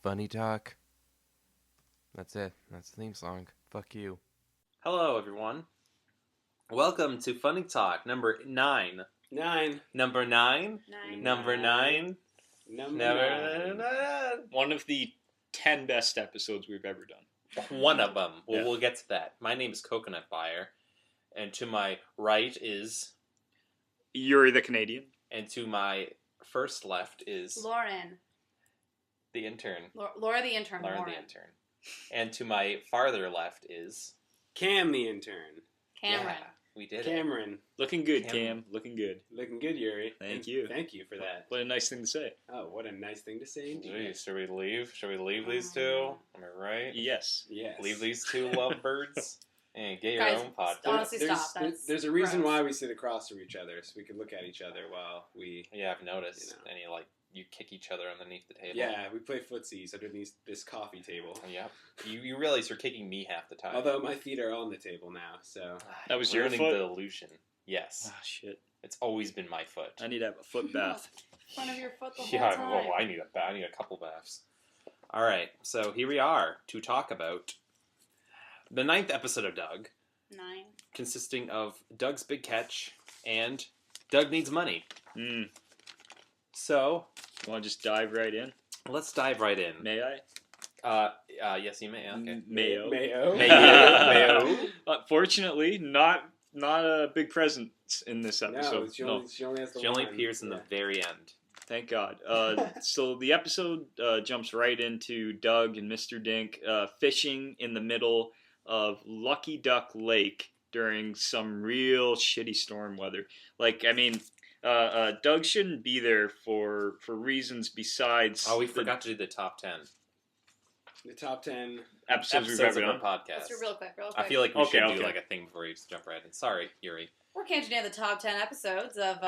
Funny talk. That's it. That's the theme song. Fuck you. Hello, everyone. Welcome to Funny Talk number 9. Number 9? Number 9? Number 9. One of the 10 best episodes we've ever done. One of them. Well, we'll get to that. My name is Coconut Fire. And to my right is... Yuri the Canadian. And to my first left is... Lauren. The intern. Laura the intern. Lauren the intern. And to my farther left is... Cam the intern. Cameron. Yeah, we did Cameron. Looking good, Cam. Looking good. Looking good, Yuri. Thank you. Thank you for that. What a nice thing to say. Oh, what a nice thing to say indeed. Jeez, should we leave? Should we leave these two? Am I right? Yes. Yes. Leave these two lovebirds and get your Guys, own podcast. honestly, stop. There's a reason gross. why we sit across from each other, so we can look at each other while we... Yeah, I've noticed. You know. And you kick each other underneath the table. Yeah, we play footsies underneath this coffee table. Yep. You realize you're kicking me half the time. Although my feet are on the table now, so... That was your ruining foot? the illusion. Yes. Ah, shit. It's always been my foot. I need to have a foot bath. Front of your foot the whole Yeah, time. well, I need a couple baths. All right, so here we are to talk about the 9th episode of Doug, 9. consisting of Doug's Big Catch and Doug Needs Money. So, You want to just dive right in? let's dive right in. May I? Yes, you may. Okay. Mayo. Mayo. Fortunately, not a big presence in this No, episode. she only has the She only one. appears in the very end. Thank God. So the episode jumps right into Doug and Mr. Dink fishing in the middle of Lucky Duck Lake during some real shitty storm weather. Doug shouldn't be there for reasons besides... Oh, we forgot to do the top 10 The top 10 episodes we've episodes ever of our done. podcast. Let's do real quick. I feel like we should do Okay. like a thing before we jump right in. Sorry, Yuri. We're catching down the top 10 episodes of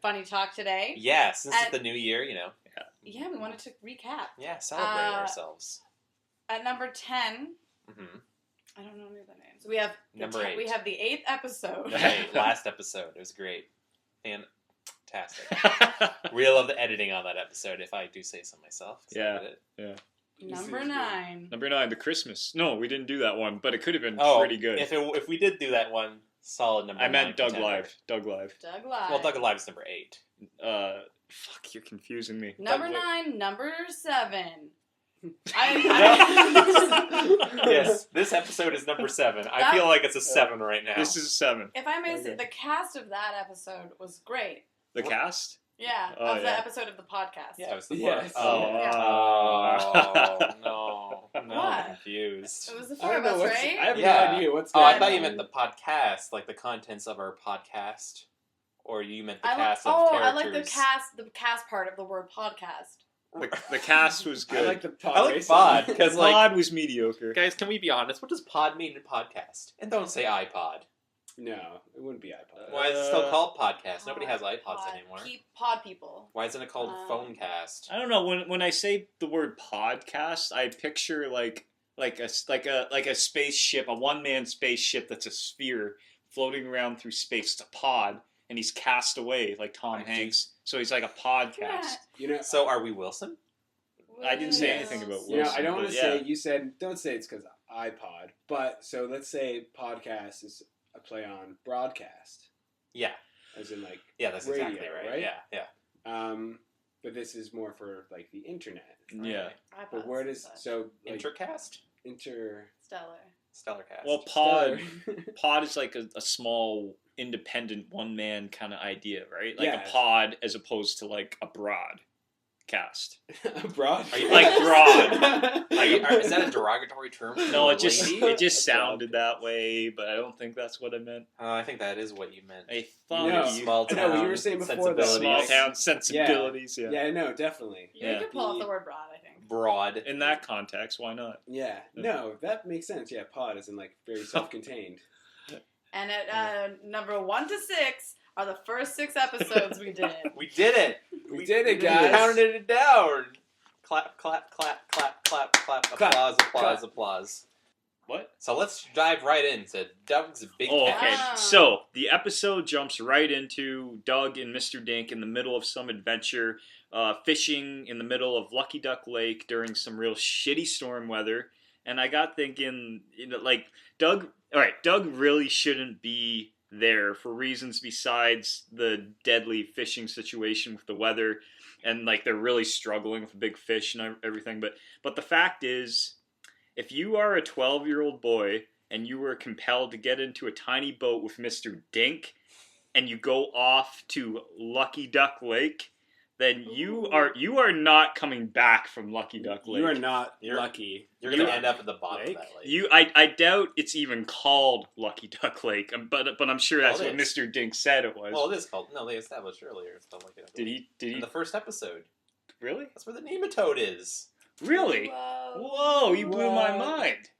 Funny Talk today. Yeah, since it's the new year, Yeah, we wanted to recap. Yeah, celebrate ourselves. At number 10, Mm-hmm. I don't know any of the names. We have Number 8. We have the 8th episode. Hey, last episode. It was great. Fantastic. Really love the editing on that episode, if I do say so myself. Yeah. It. Number 9. Number 9, the Christmas. No, we didn't do that one, but it could have been pretty good. If we did do that one, solid number 9. I meant Doug contender. Live. Doug Live. Doug Live. Well, Doug Live is number 8. Fuck, you're confusing me. Number 9, number 7. Yes, this episode is number 7. I feel like it's a 7 right now. This is a 7. If I may say, the cast of that episode was great. The cast? Yeah, Oh, of the yeah. episode of the podcast. Yeah, it was the Yes. four. No, I'm What? confused. It was the I 4 don't of know us, what's... right? I have Yeah. no idea what's Oh, going I on. thought you meant the podcast, like the contents of our podcast, or you meant the I cast like, of I characters. like the cast part of the word podcast. The cast was good. I like the pod. I like racing. pod, because Pod was mediocre. guys, can we be honest? What does pod mean in podcast? And don't say iPod. No, it wouldn't be iPod. Why is it still called podcast? Nobody has iPods Pod. anymore. Pod people. Why isn't it called Phonecast? I don't know. When I say the word podcast, I picture like a spaceship, a one-man spaceship that's a sphere floating around through space. It's a pod, and he's cast away like Tom Right. Hanks. So he's like a podcast. Yeah. You know, So are we Wilson? I didn't say Yes. anything about you know, Wilson, I don't want but to yeah. say, you said, don't say it's because iPod, but so let's say podcast is a play on broadcast, Yeah. as in like, Yeah, that's Radio, exactly right. right? Yeah. but this is more for like the internet. Yeah. But where does, so like, Intercast? Stellar. Stellarcast. Well, pod is like a small, independent, one-man kind of idea, right? Like Yeah. a pod as opposed to like a broadcast. broad. Are you- Like broad. Is that a derogatory term? No, for it just lady? it just sounded that way, but I don't think that's what I meant. I think that is what you meant. I thought No. you Small I town know what you were saying before, though. sensibilities. small town sensibilities, yeah. Yeah, no, definitely. You Yeah. could pull off the word broad, I think. Broad. In that context, why not? Yeah, no, that makes sense. Yeah, pod is in like very self-contained. And at number 1 to 6 are the first 6 episodes we did. We did it. We did it, We guys. counted it down. Clap, clap, clap, clap, clap, clap. Clap, Applause, applause, clap. applause. What? So let's dive right into Doug's Big Catch. Okay. So the episode jumps right into Doug and Mr. Dink in the middle of some adventure, fishing in the middle of Lucky Duck Lake during some real shitty storm weather. And I got thinking, like, Doug really shouldn't be there for reasons besides the deadly fishing situation with the weather. And, like, they're really struggling with big fish and everything. But the fact is, if you are a 12-year-old boy and you were compelled to get into a tiny boat with Mr. Dink and you go off to Lucky Duck Lake, then you are not coming back from Lucky Duck Lake. You are not lucky. You're going to end up at the bottom of that lake. I doubt it's even called Lucky Duck Lake, but I'm sure that's what Mr. Dink said it was. Well, it is called. No, they established earlier it's called Lucky Duck Lake. Did he? In the first episode. Really? That's where the nematode is. Really? Whoa, you blew my mind.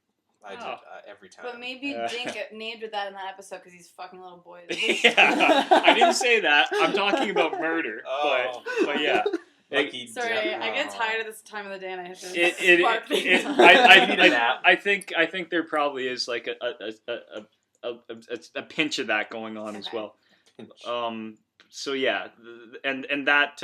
I do every time. But maybe Dink named it that in that episode because he's fucking little boys. Yeah, I didn't say that. I'm talking about murder. But yeah. Sorry, I get tired of this time of the day and I have to spark things up. I think there probably is like a pinch of that going on as well. So yeah, and that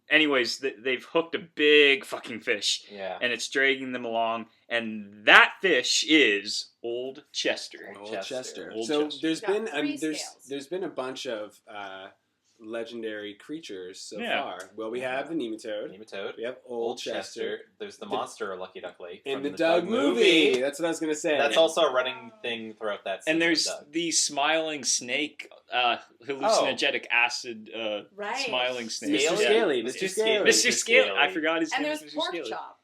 anyways, they've hooked a big fucking fish. Yeah. And it's dragging them along, and that fish is Old Chester. Old Chester. He's there's got been three there's been a bunch of legendary creatures so Yeah. far. Well, we have the nematode. We have Old Chester. There's the monster of Lucky Duck Lake. In from the Doug movie. That's what I was going to say. That's also a running thing throughout that season. And there's the smiling snake, hallucinogenic acid smiling snake. Mr. Scaly. Mr. Scaly. Mr. Scaly. I forgot his And name. there's Mr. Pork Scaly. Chop.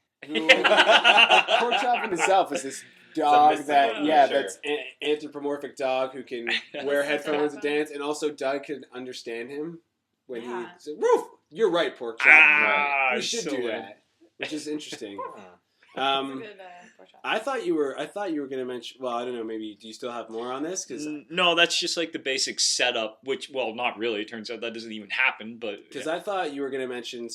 Pork Chop in itself is this dog that's an anthropomorphic dog who can wear headphones and dance, and also Doug can understand him when he says, "Woof!" You're right, Pork Chop. We should do that, which is interesting. That's a good Pork Chop. I thought you were going to mention. Well, I don't know. Maybe do you still have more on this? Because no, that's just like the basic setup. Which, well, not really. It turns out that doesn't even happen. But because I thought you were going to mention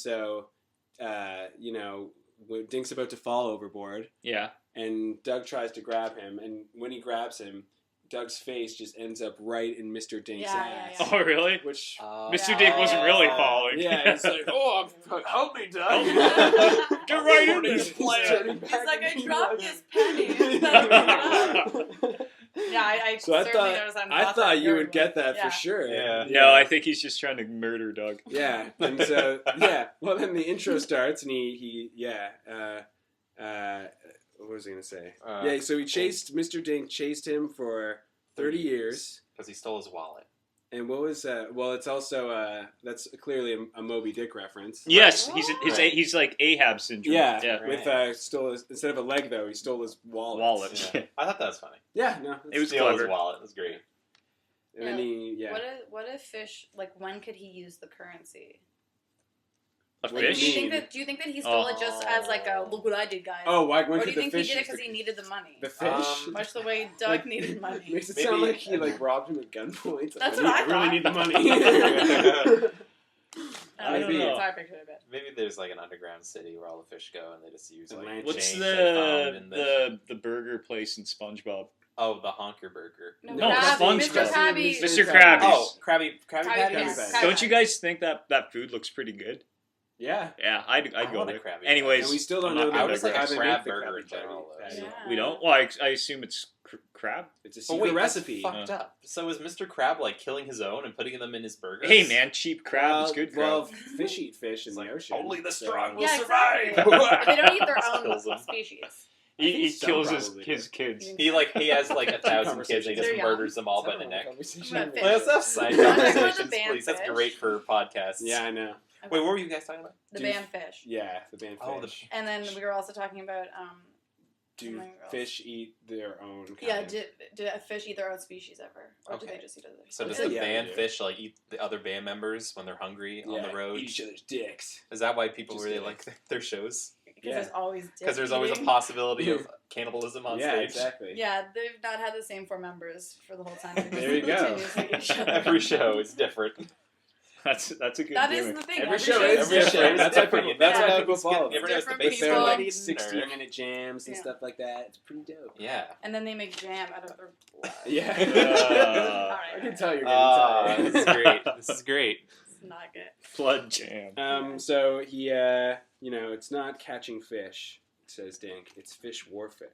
when Dink's about to fall overboard. Yeah. And Doug tries to grab him, and when he grabs him, Doug's face just ends up right in Mr. Dink's ass. Oh, really? Which Mr. Dink wasn't really falling. Yeah, it's like, oh, help me, Doug. Get right in this plan. He's like, I dropped this penny. I thought you would get that for sure. Yeah. No, I think he's just trying to murder Doug. Yeah, and so well, then the intro starts, and what was I going to say? So Mr. Dink chased him for 30 years. Because he stole his wallet. And what was, it's also, that's clearly a Moby Dick reference. Yes, he's like Ahab syndrome. Yeah. With, instead of a leg, though, he stole his wallet. Yeah. I thought that was funny. Yeah, no. It was Steal clever. his wallet. It was great. And then What if fish, like, when could he use the currency? A fish? Do you think that he stole it just as like a look what I did, guys? Oh, why? When or do you the think fish he did it because he needed the money? The fish, much the way Doug needed money. Makes it sound like he robbed him at gunpoint. That's what I thought. Really need the money. Maybe that's how I pictured it. Maybe there's like an underground city where all the fish go, and they just use like what's change they found in the burger place in SpongeBob? Oh, the Honker Burger. No, SpongeBob. Mr. Krabby. Mr. Krabby. Oh, Krabby Patty. Don't you guys think that food looks pretty good? Yeah. Yeah, I'd go there. Anyways, and we still don't know. I was like a crab burger in general. Yeah. We don't. Well, I assume it's crab. It's a secret recipe. That's fucked up. So is Mr. Crab like killing his own and putting them in his burgers? Hey man, cheap crab is good crab. Well, fish eat fish in the ocean. Only the strong will Exactly. survive. They don't eat their own species. He kills his kids. He has like 1,000 kids and he just murders them all by the neck. Let's have side conversations, please. That's great for podcasts. Yeah, I know. Wait, what were you guys talking about? The band fish. Yeah, the band fish. And then we were also talking about do fish eat their own kind? Yeah, do fish eat their own species ever? Or do they just eat other species? So does the band fish like eat the other band members when they're hungry on the road? Eat each other's dicks. Is that why people really like their shows? Because there's always a possibility of cannibalism on stage. Yeah, exactly. Yeah, they've not had the same 4 members for the whole time. There you go. Every show is different. That's a good That gimmick. is the thing. Every show is different. That's why people follow. You ever notice the Different base people. Like melody? 60-minute jams and stuff like that. It's pretty dope. Yeah. And then they make jam out of their blood. Yeah. Alright. I can tell you're getting tired. This is great. This is great. It's not good. Blood jam. So he, it's not catching fish, says Dink. It's fish warfare.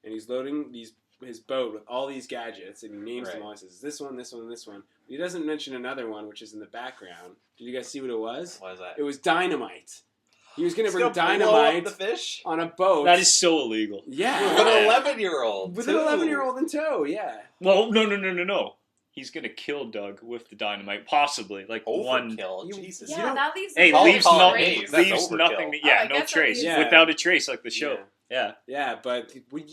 And he's loading his boat with all these gadgets, and he names them all. He says, this one, this one, and this one. But he doesn't mention another one, which is in the background. Did you guys see what it was? What is that? It was dynamite. He was going to bring dynamite the fish on a boat. That is so illegal. Yeah. with an 11-year-old. With an 11-year-old in tow, yeah. Well, no. He's gonna kill Doug with the dynamite, possibly. Like Overkill. one. Jesus. Yeah, that leaves. Hey, Call leaves it nothing. That's Leaves overkill. nothing. Oh, I No guess that trace. means- Without a trace, like the show. Yeah. Yeah, but would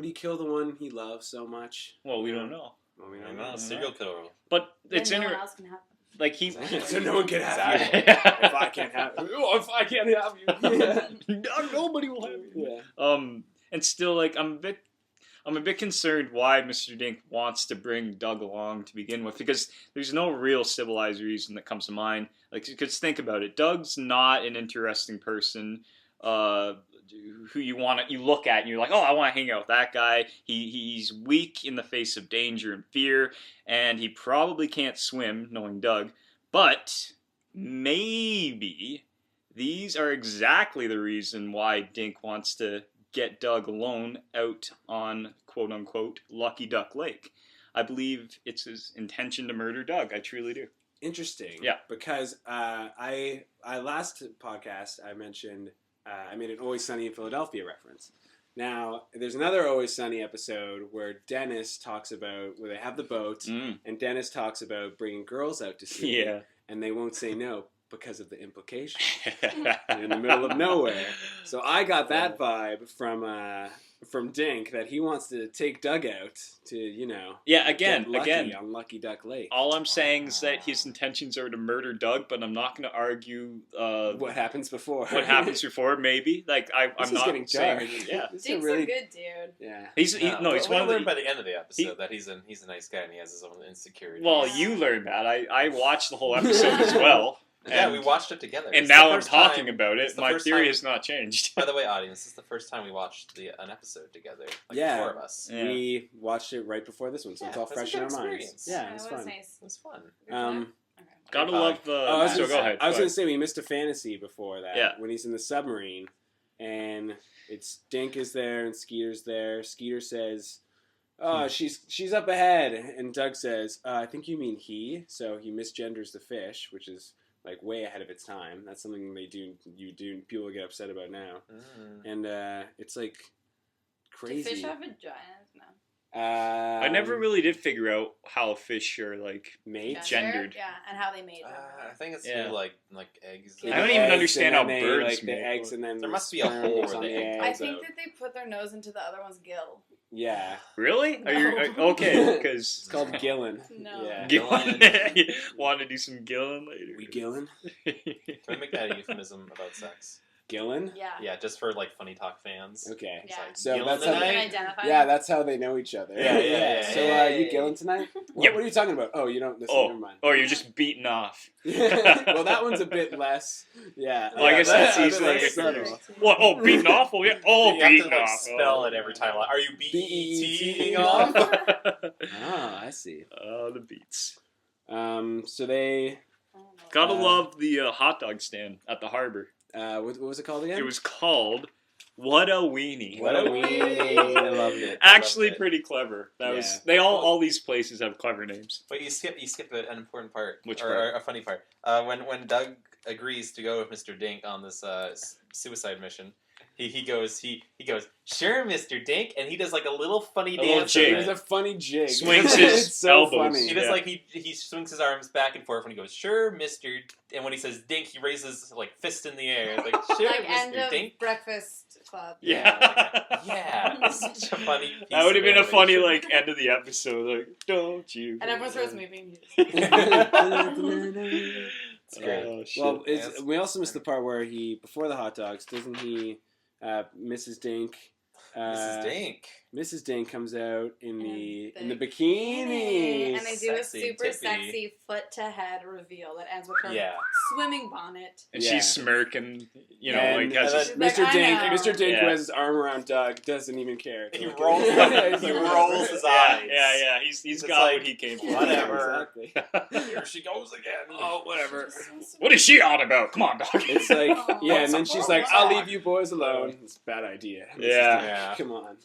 he kill the one he loves so much? Well, we don't know. Well, we I don't know, know. serial killer. But Then it's no one interesting. else can have them. Like he. So no one can have you. Exactly. If I can't have you. Oh, if I can't have you. Nobody will have you. Yeah. And still, like, I'm a bit concerned why Mr. Dink wants to bring Doug along to begin with, because there's no real civilized reason that comes to mind. Like, because think about it, Doug's not an interesting person who you look at and you're like, oh, I want to hang out with that guy. He's weak in the face of danger and fear, and he probably can't swim, knowing Doug. But maybe these are exactly the reason why Dink wants to get Doug alone out on quote-unquote Lucky Duck Lake. I believe it's his intention to murder Doug. I truly do. Interesting. Yeah. Because I last podcast I mentioned I made an Always Sunny in Philadelphia reference. Now there's another Always Sunny episode where Dennis talks about where they have the boat and Dennis talks about bringing girls out to sea. Yeah. And they won't say no because of the implication. They're in the middle of nowhere. So I got that vibe from Dink that he wants to take Doug out to, Yeah, get lucky again. on Lucky Duck Lake. All I'm saying is that his intentions are to murder Doug, but I'm not going to argue what happens before. What happens before, maybe. Like, I'm This is not getting saying... dark. Yeah. This is Dink's really a good dude. Yeah. He's But one we of learned by the... the end of the episode that he's a nice guy and he has his own insecurities. Well, you learned that. I watched the whole episode as well. Yeah, we watched it together. And It's now the I'm first talking time- about it's it. the My first theory time- has not changed. By the way, audience, this is the first time we watched an episode together. Like Yeah. the four of us. Yeah. We watched it right before this one, so it's all that's fresh a in our good minds. experience. Yeah, it was It fun. nice. It was fun. Okay. Gotta love the... Oh, I was so gonna go say- ahead. I was go going to say we missed a fantasy before that. Yeah. When he's in the submarine, and it's Dink is there and Skeeter's there. Skeeter says, "Oh, she's up ahead," and Doug says, "I think you mean he." So he misgenders the fish, which is like way ahead of its time. That's something people get upset about now. And it's like crazy. Do fish have vaginas? No. I never really did figure out how fish are, like, made gendered. Yeah, and how they made them. I think it's Yeah. through like eggs. I don't even understand how birds like the make eggs, and then There the must be a sperm hole goes where on the the egg- I eggs think out. that they put their nose into the other one's gill. Yeah, Really? Are No. you... Okay, it's because... called Gillen. No. Yeah. Gillen. Want to do some Gillen later? We Gillen? Can we make that a euphemism about sex? Gillen? Yeah. Yeah, just for like Funny Talk fans. Okay. Yeah. So Gillen that's So how you can tonight? identify yeah, them? that's how they know each other. Yeah. So you Gillen tonight? What, Yep. what are you talking about? Oh, you don't listen. Never mind. Or you're just beaten off. Well, that one's a bit less. Yeah. Well, I guess that's a bit easily less like subtle. What? Oh, beaten off? Oh, yeah. Oh, You have beaten to like off. spell Oh. it every time. Like, are you B-E-E-T-ing BETing off? Oh, I see. Oh, the beats. So they. Gotta Uh, love the hot dog stand at the harbor. What was it called again? It was called What a Weenie. What a Weenie. I loved it. Actually, I loved it. pretty clever. That Yeah. was. They all these places have clever names. Wait, you skip an important part. Which or, part? Or a funny part. When Doug agrees to go with Mr. Dink on this suicide mission, he goes, sure, Mr. Dink, and he does like a little funny A little dance. jig. with It was it. a funny jig. Swings his It's so elbows. funny. He does Yeah. like he swings his arms back and forth when he goes, sure, Mr. And when he says Dink, he raises like fist in the air. It's like, sure, Like end Mr. of Dink. Breakfast Club. Yeah. Yeah, it's such a funny. Piece That would have of been a funny animation. like end of the episode. Like, don't you? And everyone starts moving. It's great. Oh, shit. Well, Yes. we also missed the part where he, before the hot dogs, doesn't he, Mrs. Dink, Mrs. Dink. Mrs. Dink comes out in the bikini, and they do Sexy, a super tippy. sexy foot to head reveal that ends with her swimming bonnet, and she's smirking, you know, and, like as Mr. Dink, Mr. Dink, who has his arm around Doug, doesn't even care. He rolls his eyes. Yeah. He's got like, what he came for. Whatever. Exactly. Here she goes again. Oh, whatever. What is she on about? Come on, dog. It's like, and then she's like, "I'll leave you boys alone." It's a bad idea. Yeah. Come on.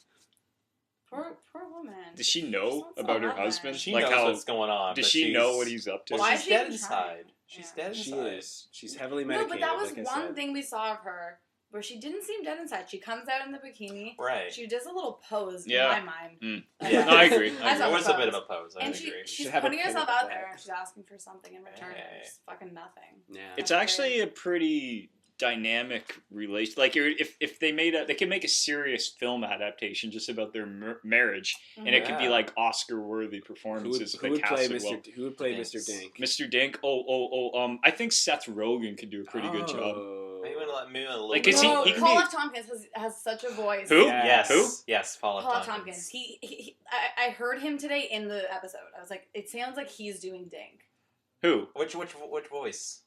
Poor woman. Does she know about her husband? She like knows what's going on. Does she know what he's up to? Well, Why she's is she dead even inside. trying? She's Yeah. dead inside. She is. She's heavily No, medicated. but that was like I one said. thing we saw of her where she didn't seem dead inside. She comes out in the bikini. Right. She does a little pose Yeah. in my mind. Mm. Yeah. No, I agree. I saw It the was a bit of pose. a pose. I And agree. she's Should have a putting pin herself at the out there back. and she's asking for something in return. Yeah. And it's fucking nothing. Yeah. It's actually a pretty dynamic relation. Like, if they could make a serious film adaptation just about their marriage, and it could be Yeah. like Oscar-worthy performances. Who would play Mr. Who would play Dinks. Mr. Dink? Mr. Dink? I think Seth Rogen could do a pretty good job. Maybe a little Like, bit is he- No, older. he can Paul be- F. Tompkins has such a voice. Who? Yes. Who? Yes, Paul F. Paul F. Tompkins. Tompkins. I heard him today in the episode. I was like, it sounds like he's doing Dink. Who? Which voice?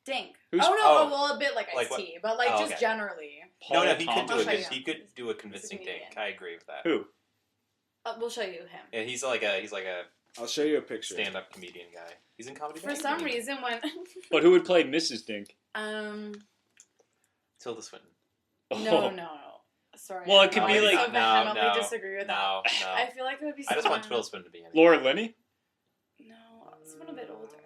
Dink. Who's- Well, a bit like Like Ice-T, but like just okay. generally. Paul No, he could Thompson? do I'll a show you. he could do a convincing He's a comedian. Dink. I agree with that. Who? We'll show you him. Yeah, he's like a I'll show you a picture. stand-up comedian guy. He's in comedy. For Bang some Bang. reason, when But who would play Mrs. Dink? Tilda Swinton. no. Sorry. Well, it could I be would like- so vehemently no, disagree with No, that. no. I feel like it would be. I just want someone- Tilda Swinton to be in it. Laura Linney? No, someone a bit older.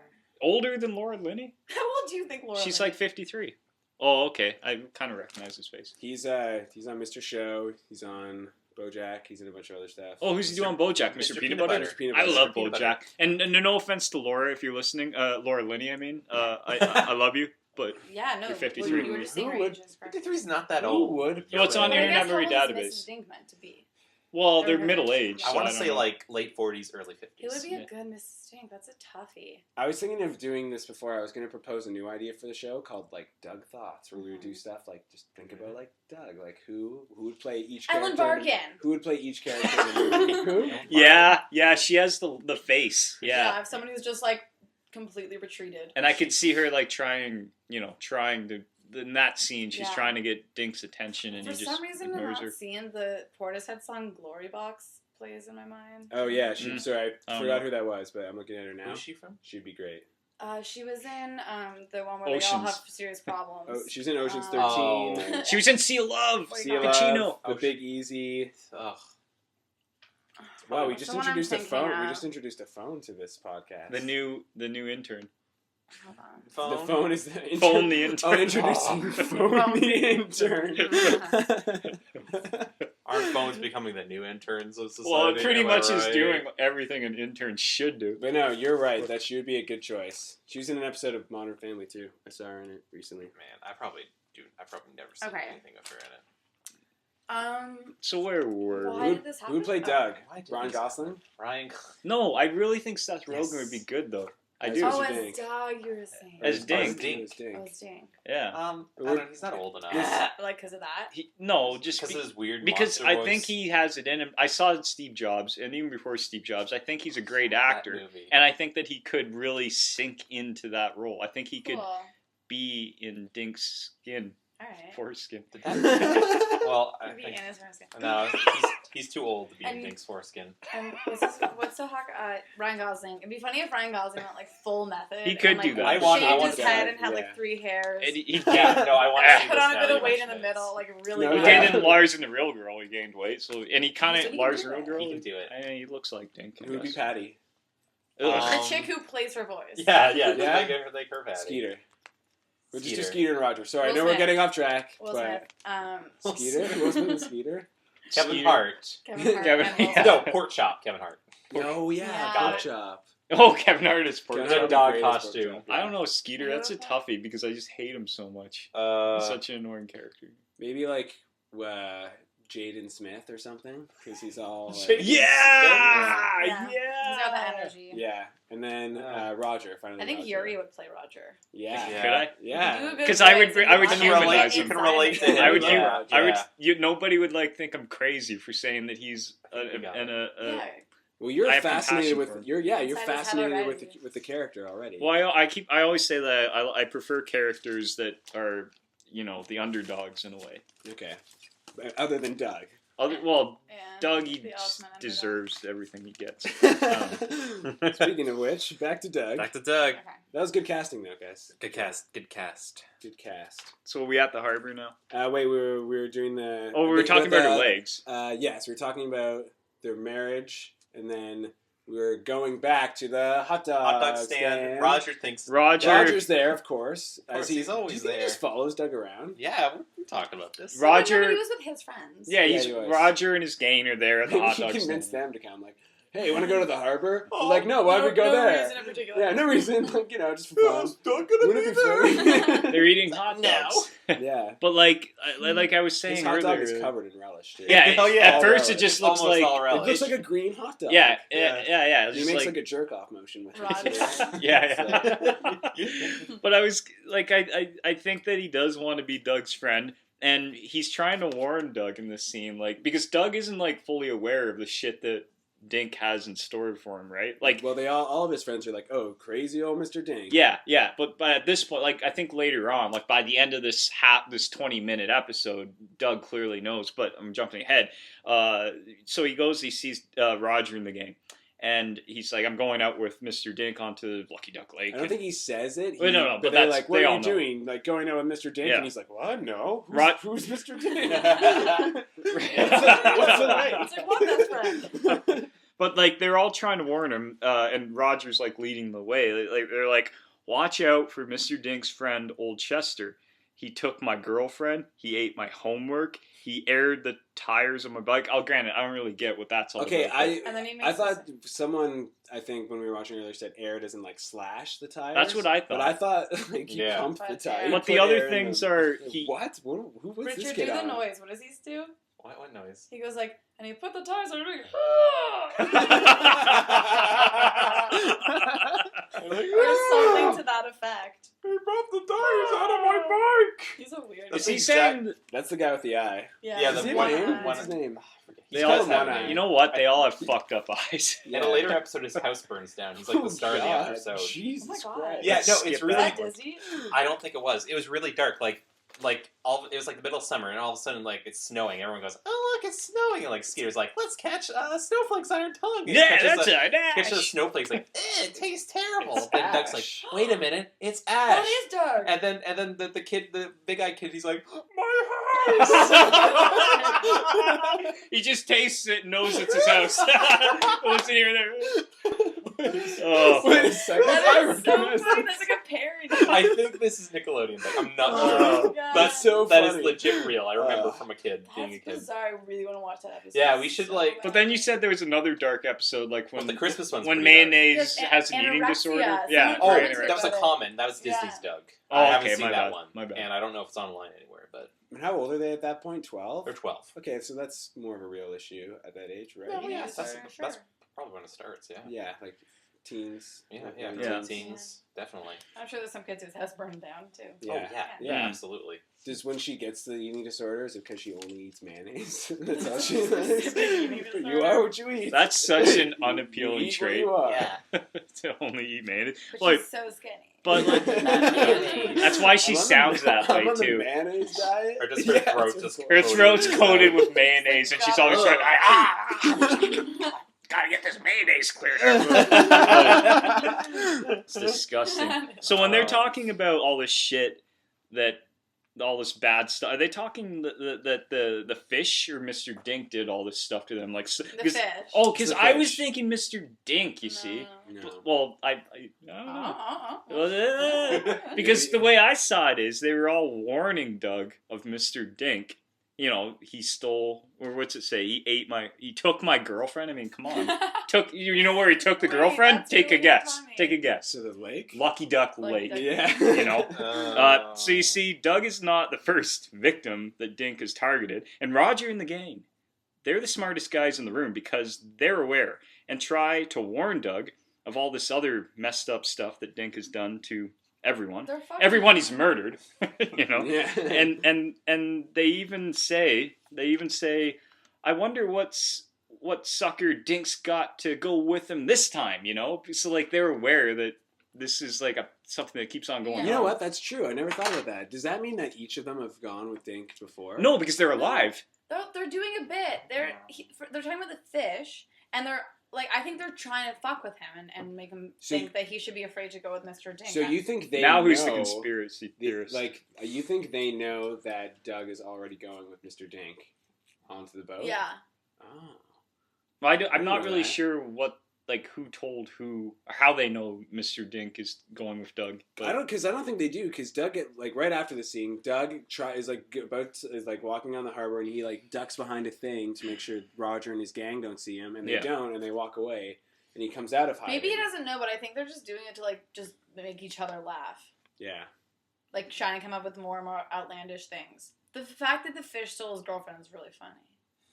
Older than Laura Linney? How old do you think Laura? She's Linney like 53. Oh, okay. I kind of recognize his face. He's on Mr. Show. He's on BoJack. He's in a bunch of other stuff. Oh, who's he doing on BoJack? Mr. Peanut Butter? Mr. Peanut I Butter. love Mr. Peanut BoJack. And no offense to Laura if you're listening, Laura Linney, I mean. I love you, but Yeah, no. You're 53. You were just saying Who her would- age is correct. 53 is not that Who old. would? Well, it's on But your I guess memory how old is database. Mrs. Dink meant to be? well, they're Or her middle age. aged. I want to don't say know. like late 40s, early 50s. It would be Yeah. a good Mrs. Dink. That's a toughie. I was thinking of doing this before. I was going to propose a new idea for the show called like Doug Thoughts, where we would do stuff like just think about like Doug, like who would play each Ellen character. Barkin. Who would play each character in the movie? Who? Yeah, she has the face. Yeah. If someone who's just like completely retreated. And I could see her like trying to, in that scene, she's Yeah. trying to get Dink's attention and For he just some reason, in ignores that her. scene, the Portishead song "Glory Box" plays in my mind. Oh yeah, she. Mm. Sorry, I Oh, forgot no. who that was, but I'm looking at her now. Who's she from? She'd be great. She was in the one where they all Oceans. have serious problems. Oh, she was in Ocean's 13. Oh. She was in Sea of Love. Wait, Sea of Pacino. Love, The Big Easy. Ugh. Wow, we What's just the one I'm introduced a thinking phone. We of? just introduced a phone to this podcast. The new intern. Hold on. Phone. The phone is the intern. Phone the intern. Oh, introducing phone the intern. Aren't phones becoming the new interns of society? Well, it pretty Am I much is right? doing everything an intern should do. But no, you're right. That she would be a good choice. She was in an episode of Modern Family too. I saw her in it recently. Man, I've probably never seen Okay. anything of her in it. So where were Why we? did this Who would play happen? Doug? Why did Ron this- Gosling? Ryan. No, I really think Seth Rogen Yes. would be good though. I As do. Mr. Oh, as Dink. Doug, you were saying. As Dink. Dink. Oh, as Dink. Yeah. I don't know, he's not old enough. Like, because of that? No, just Because of his weird because monster I voice. think he has it in him. I saw Steve Jobs, and even before Steve Jobs, I think he's a great That actor, movie. and I think that he could really sink into that role. I think he could Cool. be in Dink's skin, Alright. foreskin. Did that- well, I Maybe think Anna's Mask. no, he's too old to be in And- Dink's foreskin. And what's so hot? Ryan Gosling. It'd be funny if Ryan Gosling went like full method. He could and, like, do that. I want shaved his to head see and had that, like 3 hairs. And he Yeah, no, I want to see Put this on a now bit that of you weight in mention the it. middle, like really. No, He yeah. did in Lars and the Real Girl. He gained weight, so and he kind So of he Lars can and the do Real it. Girl. He can do it. He looks like Dink. I Who would be guess. Patty? Ugh. The chick who plays her voice. Yeah, Yeah? They curve at it. Skeeter. We'll just do Skeeter. Skeeter and Roger. Sorry, I Will know we're Smith. getting off track. Will but Smith. Skeeter? Will Smith and Skeeter? Kevin Skeeter. Hart. Kevin Hart. Kevin- and Will yeah. Smith. No, Pork Chop. Kevin Hart. Oh, yeah. Yeah. Pork Got it. chop. Oh, Kevin Hart is Kevin In a Hart would be dog great as Pork costume. Chop, I yeah. don't know, Skeeter. That's a toughie because I just hate him so much. He's such an annoying character. Maybe like Jaden Smith or something, because he's all. Like, Jaden Yeah, Yeah. He's got that energy. yeah, And then Roger. Finally, I think Roger. Yuri would play Roger. Yeah. Could I? Yeah. Because I would humanize You him. can relate to him. I would. Yeah. Nobody would think I'm crazy for saying that he's Yeah. Well, you're I have fascinated with compassion you're Inside his head fascinated already. with the character already. Well, I always say that I prefer characters that are the underdogs in a way. Okay. Other than Doug. Doug, he the ultimate underdog. deserves everything he gets. Speaking of which, back to Doug. Back to Doug. Okay. That was good casting, though, guys. Good cast. Good cast. Good cast. So are we at the harbor now? Wait, we were doing the. Oh, we were talking about her legs. Yes, we were talking about their marriage, and then we were going back to the hot dog stand. Roger thinks. Roger's there, of course. Of course, he's always do you think there. He just follows Doug around. Yeah, we're talking about this. Roger. He was with his friends. Yeah, he was. Roger and his gang are there at the hot He dog convinced stand. them to come. Like, hey, you want to go to the harbor? Oh, Like, no, why would we go no there? reason in particular. Yeah, no reason. Like, just for fun. Doug Wouldn't it be funny? They're eating hot Now. dogs. Yeah. But like I was His saying hot dog earlier, is covered in relish, too. yeah, Oh, yeah. at All first relish. it just looks Almost like all It relish. looks like a green hot dog. yeah. He Just makes like a jerk off motion with Roger. it. yeah. But I was like, I think that he does want to be Doug's friend, and he's trying to warn Doug in this scene, like because Doug isn't like fully aware of the shit that Dink has in store for him, right? Like, well, all of his friends are like, "Oh, crazy old Mr. Dink." yeah. But at this point, like, I think later on, like by the end of this 20-minute episode, Doug clearly knows. But I'm jumping ahead. So he goes, he sees Roger in the gang, and he's like, "I'm going out with Mr. Dink onto Lucky Duck Lake." I don't think he says it. Well, no, but but they're that's- like, "What they are all you know. doing? Like going out with Mr. Dink?" Yeah. And he's like, "What? No. Who's Mr. Dink? What's the name?" It's like, what best friend? But like they're all trying to warn him, and Roger's like leading the way. Like they're like, "Watch out for Mr. Dink's friend, Old Chester. He took my girlfriend. He ate my homework. He aired the tires of my bike." I'll grant it. I don't really get what that's all Okay, about. And then he makes I thought someone, I think when we were watching earlier, said aired as in like slash the tires. That's what I thought. But I thought like he Yeah. pumped the But, tires. But the other things are what? Who was this Richard, kid do the on? noise. What does he do? What noise? He goes like, and he put the tires on. Or something to that effect. He popped the tires out of my bike. He's a weird. Is guy. he saying? That's the guy with the eye. Yeah, Is the he one- name? eye. What's his name? They He all does have one a name. eye. You know what? They all have fucked up eyes. In a later episode, his house burns down. He's like the star of the God, episode. Jesus Oh my God. Christ. Yeah, no, Let's it's skip really. Is that. that Disney? I don't think it was. It was really dark. Like it was like the middle of summer, and all of a sudden, like it's snowing. Everyone goes, "Oh, look, it's snowing!" And like Skeeter's like, "Let's catch snowflakes on our tongue." And he Yeah, catches that's the- it. Catches the Ash. snowflakes, like, it tastes terrible. It's Then Doug's like, ash. "Wait a minute, it's That ash." is dark. And then the kid, the big eyed kid, he's like, "My house." He just tastes it, and knows it's his house. What's in here? There. Oh. Wait a second. I That is so recognize funny. this. That's like a parody. I think this is Nickelodeon. Like, I'm not Oh, sure. God. That's so That funny. is legit real. I remember Uh, from a kid, being a That's kid. bizarre. I really want to watch that episode. Yeah, we should, So like- bad. But then you said there was another dark episode, like when Well, the Christmas one's when pretty dark. mayonnaise Yes, has an eating anorexia. disorder. Someone Yeah, Oh, commented right, that was a about it. comment. That was Disney's Yeah. Doug. Oh, I haven't okay, seen my that bad, one, my bad. and I don't know if it's online anywhere. But And how old are they at that point? 12? they're 12. Okay, so that's more of a real issue at that age, right? Yeah, well, yeah, Yes, that's, for that's sure. probably when it starts. Yeah, Yeah, like teens. yeah, like, yeah. Yeah. Teens, definitely. I'm sure there's some kids whose house burned down too. Yeah. Oh yeah, Yeah. yeah, Mm. absolutely. Just when she gets the eating disorder, is it because she only eats mayonnaise? That's all she Specific eating likes. disorder. You are what you eat. That's such an You unappealing eat what trait. you are. Yeah. To only eat mayonnaise. But Like, she's so skinny. but like, that's why she I'm on the- goes that way I'm on the too. mayonnaise diet. Or just her Yeah, throat that's just- what- Her throat's coated with mayonnaise, and she's always Ugh. trying. Gotta get this mayonnaise cleared up. It's disgusting. So when they're talking about all this shit, all this bad stuff, are they talking that the fish or Mr. Dink did all this stuff to them? Like, The because fish. because The I was fish. thinking Mr. Dink. You see, No. well, I don't know. Uh-uh. Because the way I saw it is they were all warning Doug of Mr. Dink. You know, he stole, or what's it say? He took my girlfriend. I mean, come on. Took, you know where he took the Wait, girlfriend? that's Take a really guess. funny. Take a guess. To the lake? Lucky Duck Lucky Lake. Duck. Yeah. You know? So you see, Doug is not the first victim that Dink has targeted. And Roger and the gang, they're the smartest guys in the room because they're aware and try to warn Doug of all this other messed up stuff that Dink has done to everyone. Everyone he's murdered, Yeah. and they even say, I wonder what sucker Dink's got to go with him this time, So like they're aware that this is like something that keeps on going on. You know what? That's true. I never thought about that. Does that mean that each of them have gone with Dink before? No, because they're alive. They're doing a bit. They're talking about the fish, and they're like, I think they're trying to fuck with him and make him think that he should be afraid to go with Mr. Dink. So you think they now know, who's the conspiracy theorist? Like, you think they know that Doug is already going with Mr. Dink onto the boat? Yeah. Oh. Well, I'm not really sure who told who, or how they know Mr. Dink is going with Doug. But I don't think they do, because Doug, right after the scene, Doug is walking on the harbor, and he like ducks behind a thing to make sure Roger and his gang don't see him, and they don't, and they walk away, and he comes out of hiding. Maybe he doesn't know, but I think they're just doing it to like just make each other laugh. Yeah. Like trying to come up with more and more outlandish things. The fact that the fish stole his girlfriend is really funny.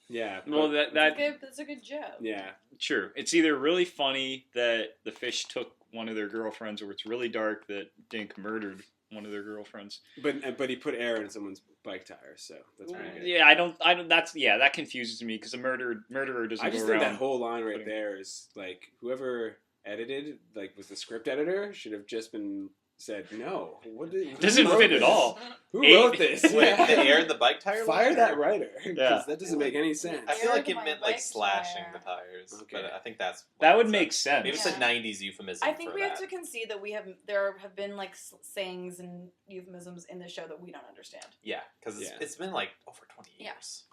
Yeah. Well, that's a good joke. Yeah. Sure. It's either really funny that the fish took one of their girlfriends, or it's really dark that Dink murdered one of their girlfriends. But he put air in someone's bike tire, so that's pretty good. Yeah, I don't. That confuses me, because a murderer doesn't. I just go think around that whole line right there is like, whoever edited, like, was the script editor, should have just been said no. Doesn't fit at all. Who wrote this? Wait, the air in the bike tire? Fire that writer, because Yeah. that doesn't make any sense. I feel like it My meant bike like slashing tire. the tires, Okay. but I think that's That would make sense. Maybe it's a '90s euphemism. I think for we that. have to concede that there have been like sayings and euphemisms in the show that we don't understand. Yeah, because it's been like over 20 years.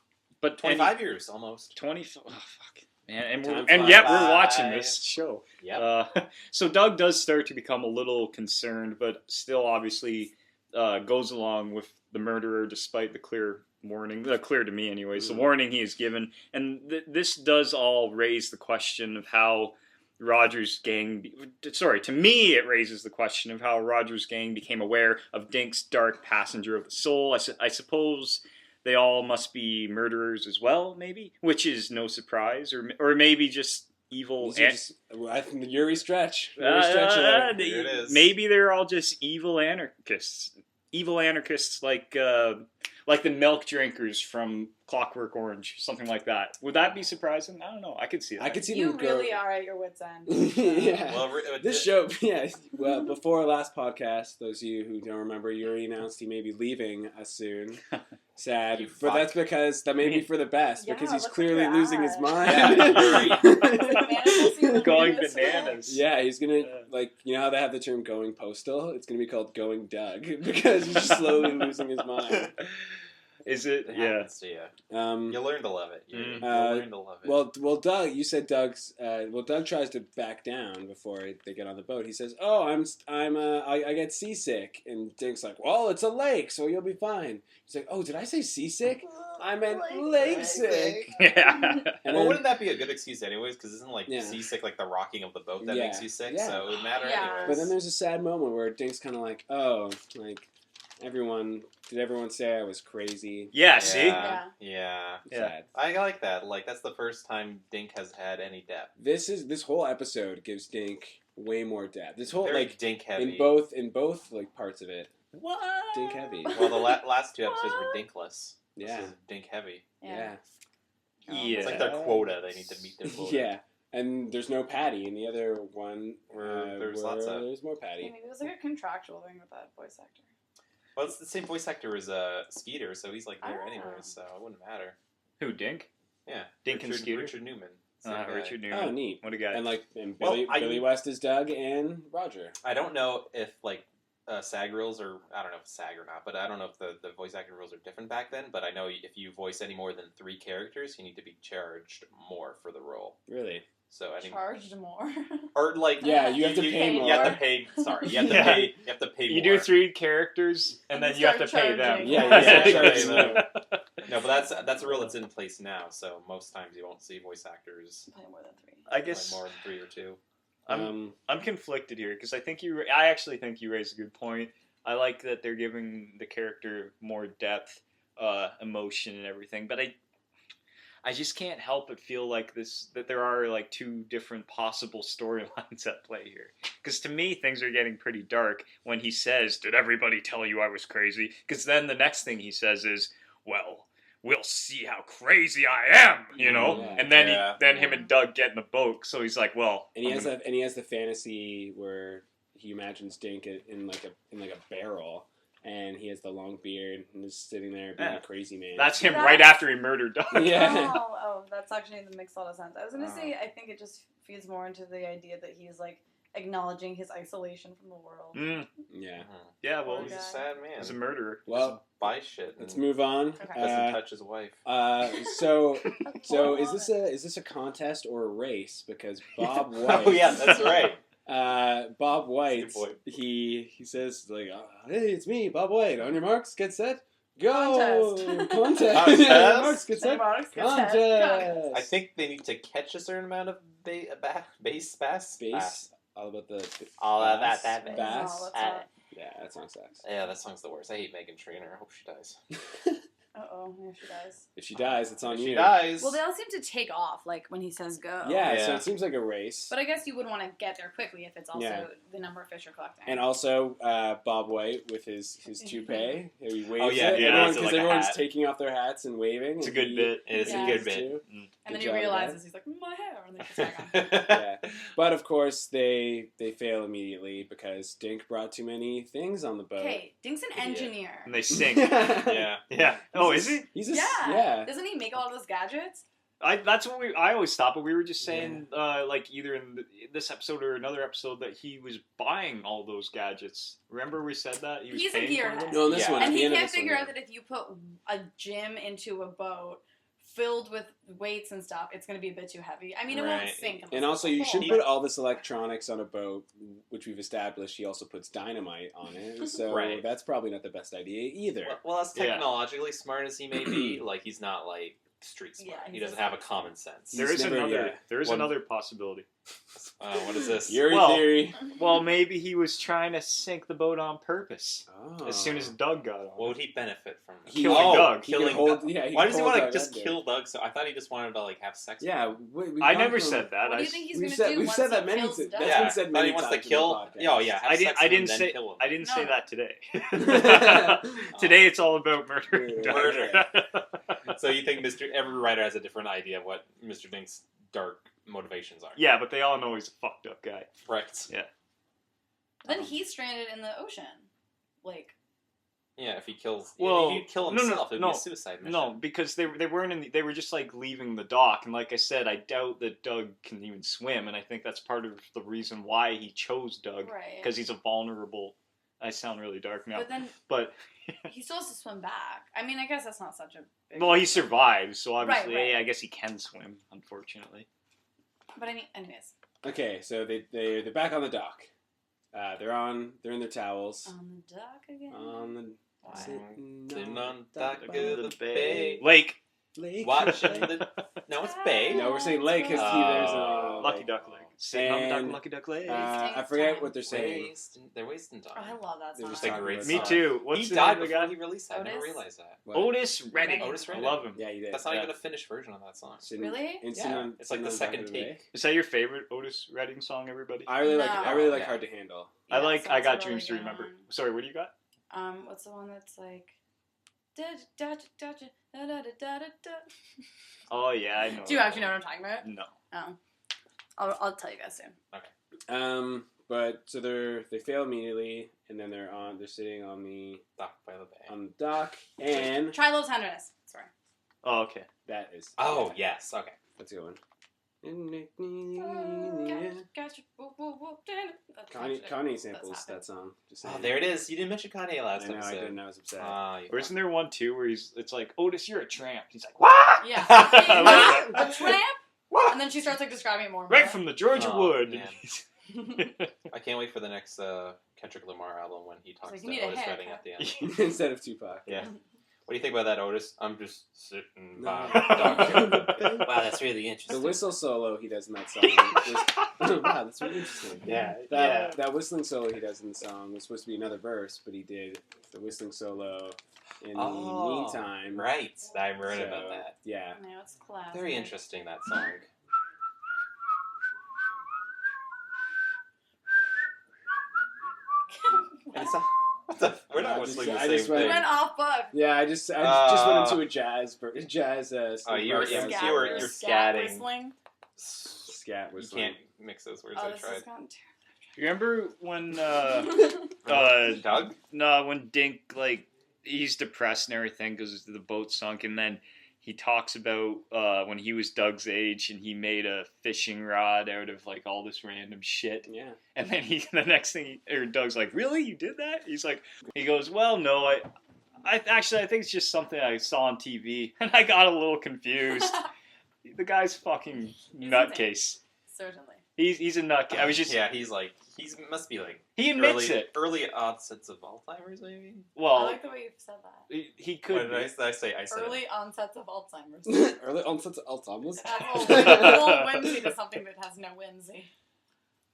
But 25 years almost. 20. Oh fuck. Man, Time and yet we're flies. watching this show. Yeah. So Doug does start to become a little concerned, but still obviously goes along with the murderer despite the clear warning, clear to me anyways, the warning he is given. And this does all raise the question of how Roger's gang... to me it raises the question of how Roger's gang became aware of Dink's dark passenger of the soul. I suppose... they all must be murderers as well, maybe, which is no surprise, or maybe just evil. I think the Yuri stretch. Here it is. Maybe they're all just evil anarchists. Evil anarchists like the milk drinkers from Clockwork Orange, something like that. Would that be surprising? I don't know. I could see that. I could see You them really are at your wit's end. Yeah. Well, this show, well, before our last podcast, those of you who don't remember, Yuri announced he may be leaving us soon. Sad, You but fuck. that's because that may be for the best, Yeah, because he's look at clearly your losing his eyes. mind. Going bananas. Yeah, he's gonna you know how they have the term "going postal"? It's gonna be called "going Doug" because he's just slowly losing his mind. Is it? It Yeah. happens to you. You learn to love it. You learn to love it. Well, Doug, you said Doug's. Doug tries to back down before they get on the boat. He says, "Oh, I get seasick," and Dink's like, "Well, it's a lake, so you'll be fine." He's like, "Oh, did I say seasick? I meant lake sick." Yeah. And Well, wouldn't that be a good excuse anyways? Because isn't Yeah. seasick like the rocking of the boat that Yeah. makes you sick? Yeah. So it would matter Yeah. anyways. But then there's a sad moment where Dink's kind of like, "Oh, like did everyone say I was crazy?" Yeah. See. Yeah. Sad. I like that. Like that's the first time Dink has had any depth. This whole episode gives Dink way more depth. This whole Very like Dink heavy. in both like parts of it. What? Dink heavy. Well, the last two episodes were Dinkless. Yeah. This is Dink heavy. Yeah. Yeah. It's like their quota. They need to meet their quota. Yeah. And there's no Patty in the other one. There's There's more Yeah, Patty. maybe it was like a contractual thing with that voice actor. Well, it's the same voice actor as Skeeter, so he's like there Oh. anyway, so it wouldn't matter. Who? Dink? Yeah. Dink and Richard, Skeeter? Richard Newman. Same guy. Richard Newman. Oh, neat. What a guy. And Well, Billy West is Doug and Roger. I don't know if like SAG rules or I don't know if it's SAG or not, but I don't know if the voice acting rules are different back then. But I know if you voice any more than 3 characters, you need to be charged more for the role. Really? So I think, Charged more. or like Yeah, you have to pay more. You have to pay. Sorry, you have to Yeah. pay. You have to pay. You more. do 3 characters, and then you have to Start pay them. charging. Yeah, Yeah, you yeah, charge yeah. them. No, but that's a rule that's in place now. So most times you won't see voice actors Play more than 3. I play guess more than 3 or 2. I'm conflicted here because I actually think you raise a good point. I like that they're giving the character more depth, emotion, and everything. But I just can't help but feel like that there are like two different possible storylines at play here. Because to me, things are getting pretty dark when he says, "Did everybody tell you I was crazy?" Because then the next thing he says is, "Well, we'll see how crazy I am," you know. Yeah. And then him and Doug get in the boat. So he's like, "Well," and he has the fantasy where he imagines Dink in like a barrel. And he has the long beard and is sitting there being a crazy man. That's him right after he murdered Doug. Yeah. That's actually that makes a lot of sense. I was gonna say I think it just feeds more into the idea that he's like acknowledging his isolation from the world. Mm. Yeah. Yeah. Well, he's a sad man. He's a murderer. Well, buy shit. Let's move on. Okay. Doesn't touch his wife. So is this a contest or a race? Because Bob White. Oh yeah, that's right. Bob White, he says like, "Hey, it's me, Bob White. On your marks, get set, go! Contest. Marks, get set, contest. I think they need to catch a certain amount of bass. All about the that bass. Yeah, that song sucks. Yeah, that song's the worst. I hate Meghan Trainor. I hope she dies. If she dies. If she dies, it's on you. She dies. Well, they all seem to take off, like, when he says go. Yeah, so it seems like a race. But I guess you would want to get there quickly if it's also the number of fish you're collecting. And also, Bob White with his toupee. He waves because everyone's taking off their hats and waving. It's a good bit. It is a good bit. And then he realizes, he's like, my hair, and then he puts back on. Yeah. But, of course, they fail immediately because Dink brought too many things on the boat. Okay, Dink's an engineer. And they sink. Yeah. Oh, is he? Yeah. Doesn't he make all those gadgets? That's what I always thought, but we were just saying, like either in this episode or another episode, that he was buying all those gadgets. Remember we said that? He's a gearhead. No, this one. And he can't figure out that if you put a gym into a boat filled with weights and stuff, it's going to be a bit too heavy. I mean, it won't sink. And also, you shouldn't put all this electronics on a boat, which we've established he also puts dynamite on it. So that's probably not the best idea either. Well, as technologically smart as he may be, like, he's not, like, street smart. He doesn't have a common sense. There is another possibility. What is this? Yuri theory. Well, maybe he was trying to sink the boat on purpose. As soon as Doug got on. What would he benefit from? Killing Doug. Why does he want to just kill Doug? So I thought he just wanted to like have sex. Yeah, I never said that. What do you think he's going to do? We've said that many times. That's been said many times. He wants to kill. I didn't say that today. Today it's all about murder. Murder. So you think every writer has a different idea of what Mr. Dink's dark motivations are? Yeah, but they all know he's a fucked up guy. Right. Yeah. Then he's stranded in the ocean. Like. Yeah, if he kills. Well, if he'd kill himself, it'd be a suicide mission. No, because they weren't they were just like leaving the dock, and like I said, I doubt that Doug can even swim, and I think that's part of the reason why he chose Doug, because he's a vulnerable. I sound really dark now, but he still has to swim back. I mean, I guess that's not such a big well, he survives, so obviously, I guess he can swim. Unfortunately, but I mean, anyways. Okay, so they're back on the dock. They're in their towels. On the dock again. Sitting on the dock of the bay. Lake. Watching the. No, it's bay. No, we're saying lake because there's a Lucky Duck Lake. Sitting on the dock, Lucky Duck Lake. I forget what they're saying. They're wasting time. Oh, I love that song. Just a great song. Me too. He died before he released that. Otis? I never realized that. What? Otis Redding. I love him. Yeah, you did. That's not even a finished version of that song. Really? Yeah. It's like the second take. Is that your favorite Otis Redding song, everybody? I really like Hard to Handle. I like I Got Dreams to Remember. Sorry, what do you got? What's the one that's like? Oh yeah, I know. Do you actually know what I'm talking about? No. Oh, I'll tell you guys soon. Okay. But so they fail immediately, and then they're sitting on the dock by the bay. On the dock, and Try Love's Tenderness. Sorry. Oh, okay. That is. Oh yes. Okay. That's a good one. Kanye samples that song. Oh, there it is. You didn't mention Kanye last episode. I didn't. I was upset. Or isn't there one too where it's like, Otis, you're a tramp. He's like, what? Yeah. A tramp? What? And then she starts like describing it more. Right from the Georgia Wood. I can't wait for the next Kendrick Lamar album when he talks to Otis Redding at the end instead of Tupac. Yeah. What do you think about that, Otis? I'm just sitting by No. Doctor. Wow, that's really interesting. The whistle solo he does in that song. Wow, that's really interesting. Yeah. That whistling solo he does in the song was supposed to be another verse, but he did the whistling solo in the meantime. Right. I heard about that. Yeah. No, it's classic. Very interesting, that song. And it's we're not whistling the same thing. We went off book. Yeah, I just went into a jazz. Oh, you're Scat scatting. whistling. Scat You whistling. can't mix those words. Oh, I this tried. has gone Remember when Doug? No, when Dink, like, he's depressed and everything because the boat sunk, and then he talks about when he was Doug's age and he made a fishing rod out of, like, all this random shit. Yeah. And then the next thing, Doug's like, really? You did that? He goes, well, no, I think it's just something I saw on TV, and I got a little confused. The guy's fucking nutcase. Certainly. He's a nutcase. I was just... Yeah, he must be like... He admits it. Early onsets of Alzheimer's, maybe? Well... I like the way you've said that. He could What did I say? I said early onsets of Alzheimer's. Early onsets of Alzheimer's. A little whimsy to something that has no whimsy.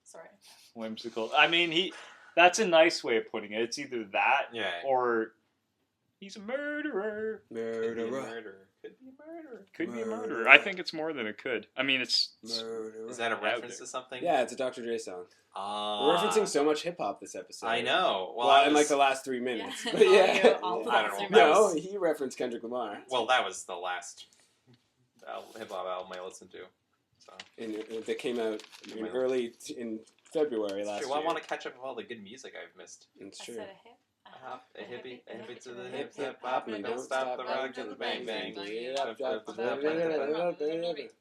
Sorry. Whimsical. I mean, that's a nice way of putting it. It's either that or he's a murderer. Murderer. Could be a murderer. Could be a murderer. I think it's more than it could. I mean, it's... Murderer. Is that a reference to something? Yeah, it's a Dr. Dre song. We're referencing so much hip hop this episode. I know. Well, in like the last 3 minutes. Yeah. But yeah. I don't know. No, he referenced Kendrick Lamar. Well, that was the last hip hop album I listened to. So. And that came out in February last year. Well, I want to catch up with all the good music I've missed. It's I true. said A hippie to the hip hop, and don't stop the rock to the bang bang.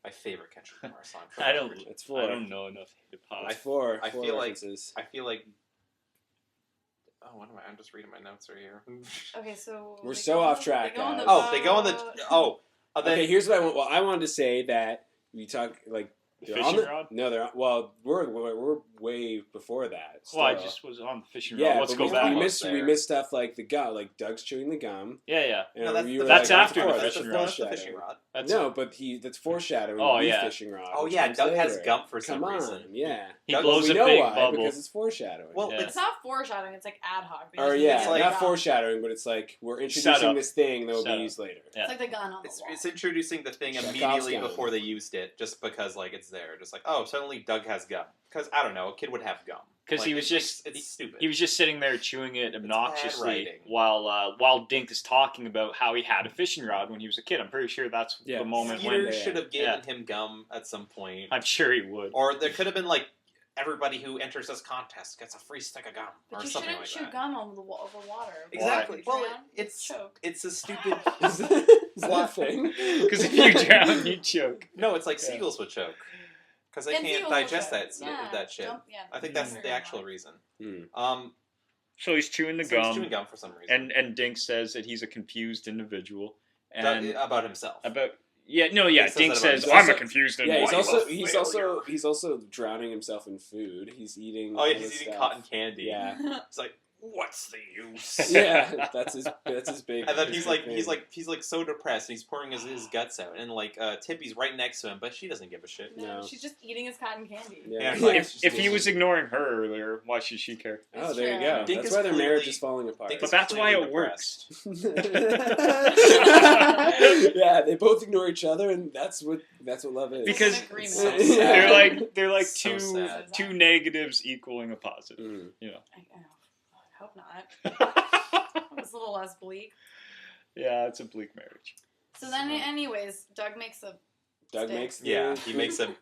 My favorite Kendrick Lamar song. I don't know enough hip hop. I feel like. Oh, what am I? I'm just reading my notes right here. Okay, so we're so off track. They go on the they go on the. Okay, here's what I want. Well, I wanted to say that we talk like. Fishing rod? No, they're well. We're way before that. Well, I just was on the fishing rod. Yeah, Let's go back. We missed stuff like the gum, like Doug's chewing the gum. Yeah. No, that's after the fishing rod. That's foreshadowing. Oh yeah, fishing rod. Oh yeah, Doug has gum for some reason. Yeah, he blows a big bubble because it's foreshadowing. Well, it's not foreshadowing. It's like ad hoc. Or it's like, not foreshadowing, but it's like we're introducing this thing that will be used later. Yeah. It's like the gun on the wall. It's introducing the thing immediately before they used it, just because like it's there, just like suddenly Doug has gum. Because I don't know, a kid would have gum. Because he was it's stupid. He was just sitting there chewing it obnoxiously while Dink is talking about how he had a fishing rod when he was a kid. I'm pretty sure that's the moment Skeeter should have given him gum at some point. I'm sure he would. Or there could have been like everybody who enters this contest gets a free stick of gum or something like that. But you shouldn't chew gum over water. Exactly. Well, it's a stupid. Is that a thing? Because if you drown, you choke. No, it's like seagulls would choke. Because they can't digest that shit. I think that's the actual reason. So he's chewing the gum. He's chewing gum for some reason. And Dink says that he's a confused individual. And about himself. Dink says, I'm a confused individual. Yeah, he's also drowning himself in food. He's eating. Oh yeah, he's eating cotton candy. Yeah. It's like, what's the use? Yeah, that's his big. And then he's like so depressed, and he's pouring his guts out, and like Tippy's right next to him, but she doesn't give a shit. No, she's just eating his cotton candy. Yeah. If he was ignoring her earlier, why should she care? Oh, there you go. That's why their marriage is falling apart. But that's why it works. Yeah, they both ignore each other, and that's what love is. Because they're like two negatives equaling a positive. You know. I hope not. It was a little less bleak. Yeah, it's a bleak marriage. So then, anyways, Doug makes a he makes a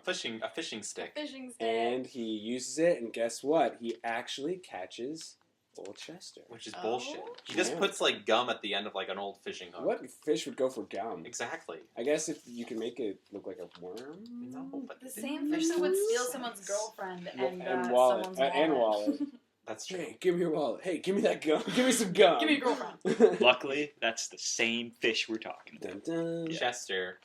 fishing stick. And he uses it, and guess what? He actually catches old Chester. Which is bullshit. He just puts like gum at the end of like an old fishing hook. What fish would go for gum? Exactly. I guess if you can make it look like a worm. No, but the same fish that would steal someone's girlfriend and wallet. someone's and wallet. That's true. Hey, give me your wallet. Hey, give me that gum. Give me some gum. Give me your girlfriend. Luckily, that's the same fish we're talking about. Dun, dun. Chester.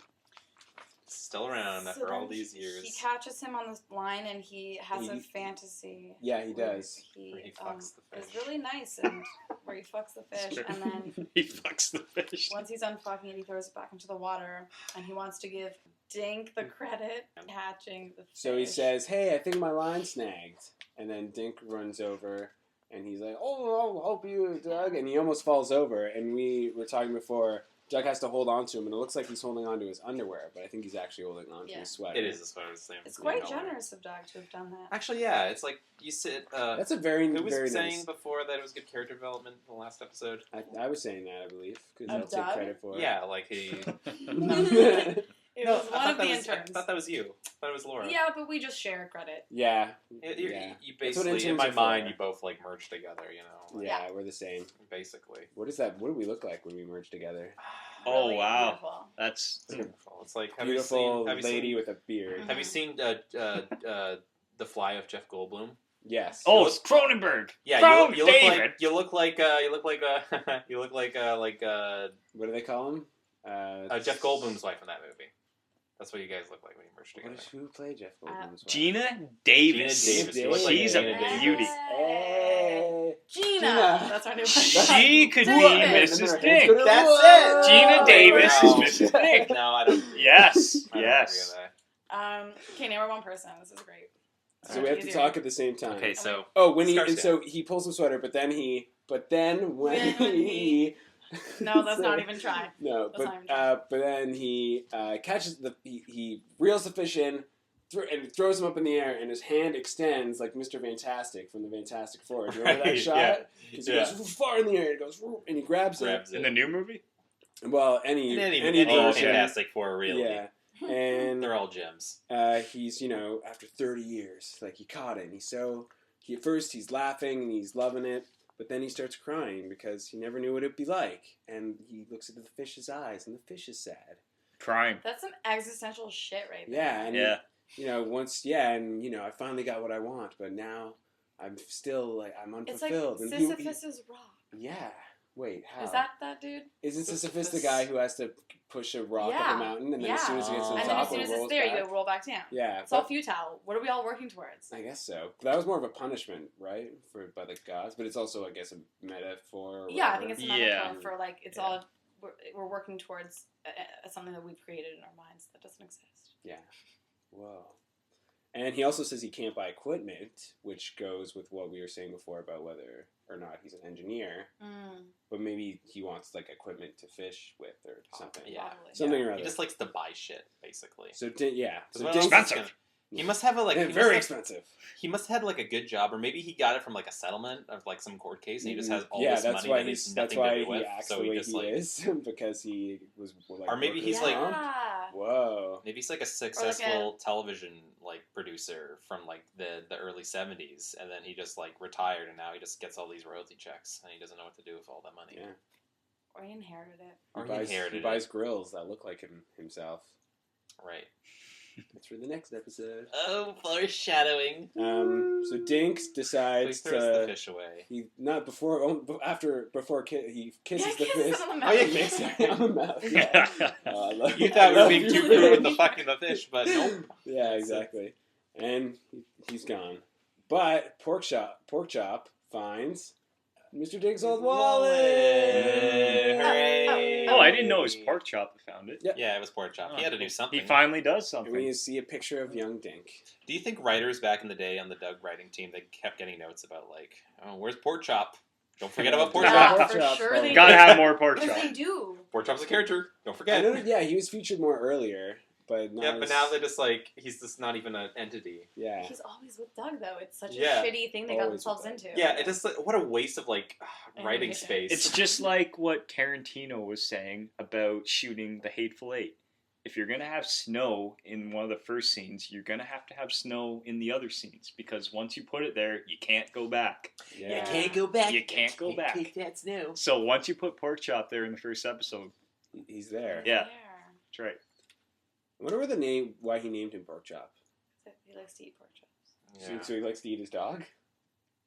still around after all these years. He catches him on the line, and he has a fantasy. Yeah, he does. Where he fucks the fish. It's really nice, and where he fucks the fish, and then he fucks the fish. once he's done fucking it, he throws it back into the water, and he wants to give Dink the credit catching the fish. So he says, "Hey, I think my line's snagged," and then Dink runs over. And he's like, "Oh, I'll help you, Doug." And he almost falls over. And we were talking before, Doug has to hold on to him. And it looks like he's holding on to his underwear. But I think he's actually holding on to his sweater. It is a sweater. It's quite generous of Doug to have done that. Actually, yeah. It's like you said. That's a very, who was very saying nice. before that it was good character development in the last episode? I was saying that, I believe. Because I'll take credit for it. Yeah, like he... It was one of the interns. I thought that was you. I thought it was Laura. Yeah, but we just share credit. Yeah. You basically, in my mind, you both like merge together, you know? Like, yeah, we're the same. Basically. What is that? What do we look like when we merge together? Oh, wow. Beautiful. That's beautiful. It's like, have beautiful lady with a beard. Have you seen The Fly of Jeff Goldblum? Yes. Oh, it's Cronenberg. Yeah, you look like what do they call him? Jeff Goldblum's wife in that movie. That's what you guys look like when you merge together. Who played Jeff Goldblum's wife? Gina Davis. She's a beauty. Hey. Gina. That's our new one. She could be Mrs. Dink. That's it. Gina Davis is Mrs. Dink. No, I don't. Yes. I don't Yes. Okay, name one person. This is great. So we have to talk at the same time. Okay, so so he pulls the sweater, but then when he no, let's not even try. No, but then he catches he reels the fish in and throws him up in the air, and his hand extends like Mr. Fantastic from the Fantastic Four. Do you remember that shot? Because he goes far in the air, and he grabs it. In the new movie? Well, any Fantastic Four, really. Yeah. And they're all gems. He's, after 30 years, like he caught it. And at first he's laughing and he's loving it, but then he starts crying because he never knew what it'd be like. And he looks into the fish's eyes, and the fish is sad. Crying. That's some existential shit right there. Yeah, and I finally got what I want, but now I'm still I'm unfulfilled. It's like Sisyphus's rock. Yeah. Wait, how? Is that dude? Isn't Sisyphus the guy who has to push a rock up a mountain, and then as soon as he gets to the top, and then as soon as it's there, back? you roll back down. Yeah, it's all futile. What are we all working towards? I guess so. That was more of a punishment, right, by the gods, but it's also, I guess, a metaphor. Yeah, I think it's a metaphor for it's all we're working towards something that we've created in our minds that doesn't exist. Yeah. Whoa. And he also says he can't buy equipment, which goes with what we were saying before about whether or not he's an engineer. But maybe he wants equipment to fish with or something. Something or other. He just likes to buy shit, basically. So yeah, so expensive. He must have very expensive. He must have a good job, or maybe he got it from a settlement of some court case, and he just has all this money that he's nothing to do with. So he just is because he was or maybe he's whoa, maybe he's a successful television producer from the early 70s, and then he just retired, and now he just gets all these royalty checks, and he doesn't know what to do with all that money. Yeah, or he inherited it. He buys grills that look like himself. Right. That's for the next episode. Oh, foreshadowing. So Dinks decides to throw the fish away. He not before he kisses the fish. On the mouth. He makes it on the mouth. Yeah. You thought we were being too crude with the fucking the fish, but nope. Yeah, exactly. And he's gone. But Pork Chop finds Mr. Dinks' old wallet. Hooray! Oh, I didn't know it was Pork Chop that found it. Yep. Yeah, it was Pork Chop. He had to do something. He finally does something. And we see a picture of young Dink. Do you think writers back in the day on the Doug writing team, they kept getting notes about oh, where's Pork Chop? Don't forget about Pork Chop. For sure they gotta have more Pork Chop. Because they do. Pork Chop's a character. Don't forget. Yeah, he was featured more earlier. But but now they're just he's just not even an entity. Yeah. He's always with Doug, though. It's such a shitty thing they got themselves into. Yeah, it just what a waste of writing space. It's just like what Tarantino was saying about shooting The Hateful Eight. If you're gonna have snow in one of the first scenes, you're gonna have to have snow in the other scenes because once you put it there, you can't go back. Yeah. You can't go back. You can't go back. Take that snow. So once you put Pork Chop there in the first episode, he's there. Yeah, that's right. I wonder why he named him Pork Chop. He likes to eat pork chops. Yeah. So he likes to eat his dog?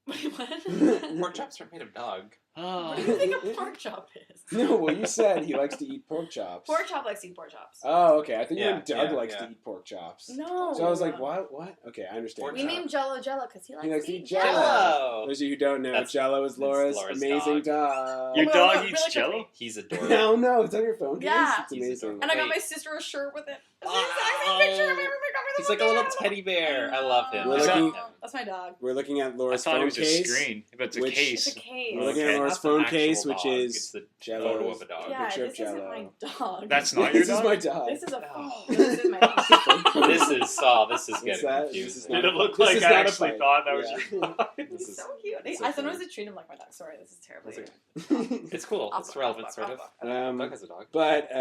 Wait, what? Pork chops are made of dog. What do you think a pork chop is? No, well, you said he likes to eat pork chops. Pork chop likes to eat pork chops. Oh, okay. I think Yeah, Doug yeah, likes yeah. to eat pork chops. No. So I was like, what? What? Okay, I understand. Pork We chop. named Jello because he likes to eat Jello. Jello. Those of you who don't know, That's- Jello is Laura's Laura's amazing dog. Your no, dog no, eats really Jello? quickly. He's adorable. No, no, it's on your phone case. Yeah. It's He's amazing. adorable. And I got Wait. my sister a shirt with it. It's the Wow. exact same picture. Remember, we got me the He's like a little one teddy bear. I love him. We're I looking- love him. That's my dog. We're looking at I Laura's thought it phone was a case. screen, but it's a which- case. It's a case. We're looking Okay. at Laura's That's an phone actual case, which dog. is It's the Jello's photo of a dog. Yeah, picture of this isn't Jello. my dog. That's not your This is dog? my dog. This is a Oh. phone. This is my dog. This is What's getting that? confusing. This is Did it look This like is I not a actually fight. thought that was Yeah. your dog? This He's is so cute. so I sometimes funny. treat him like my dog. Sorry, this is terribly. That's It's cool. I'll It's fuck, relevant, I'll sort fuck, of. I'll fuck. Doug has a dog. But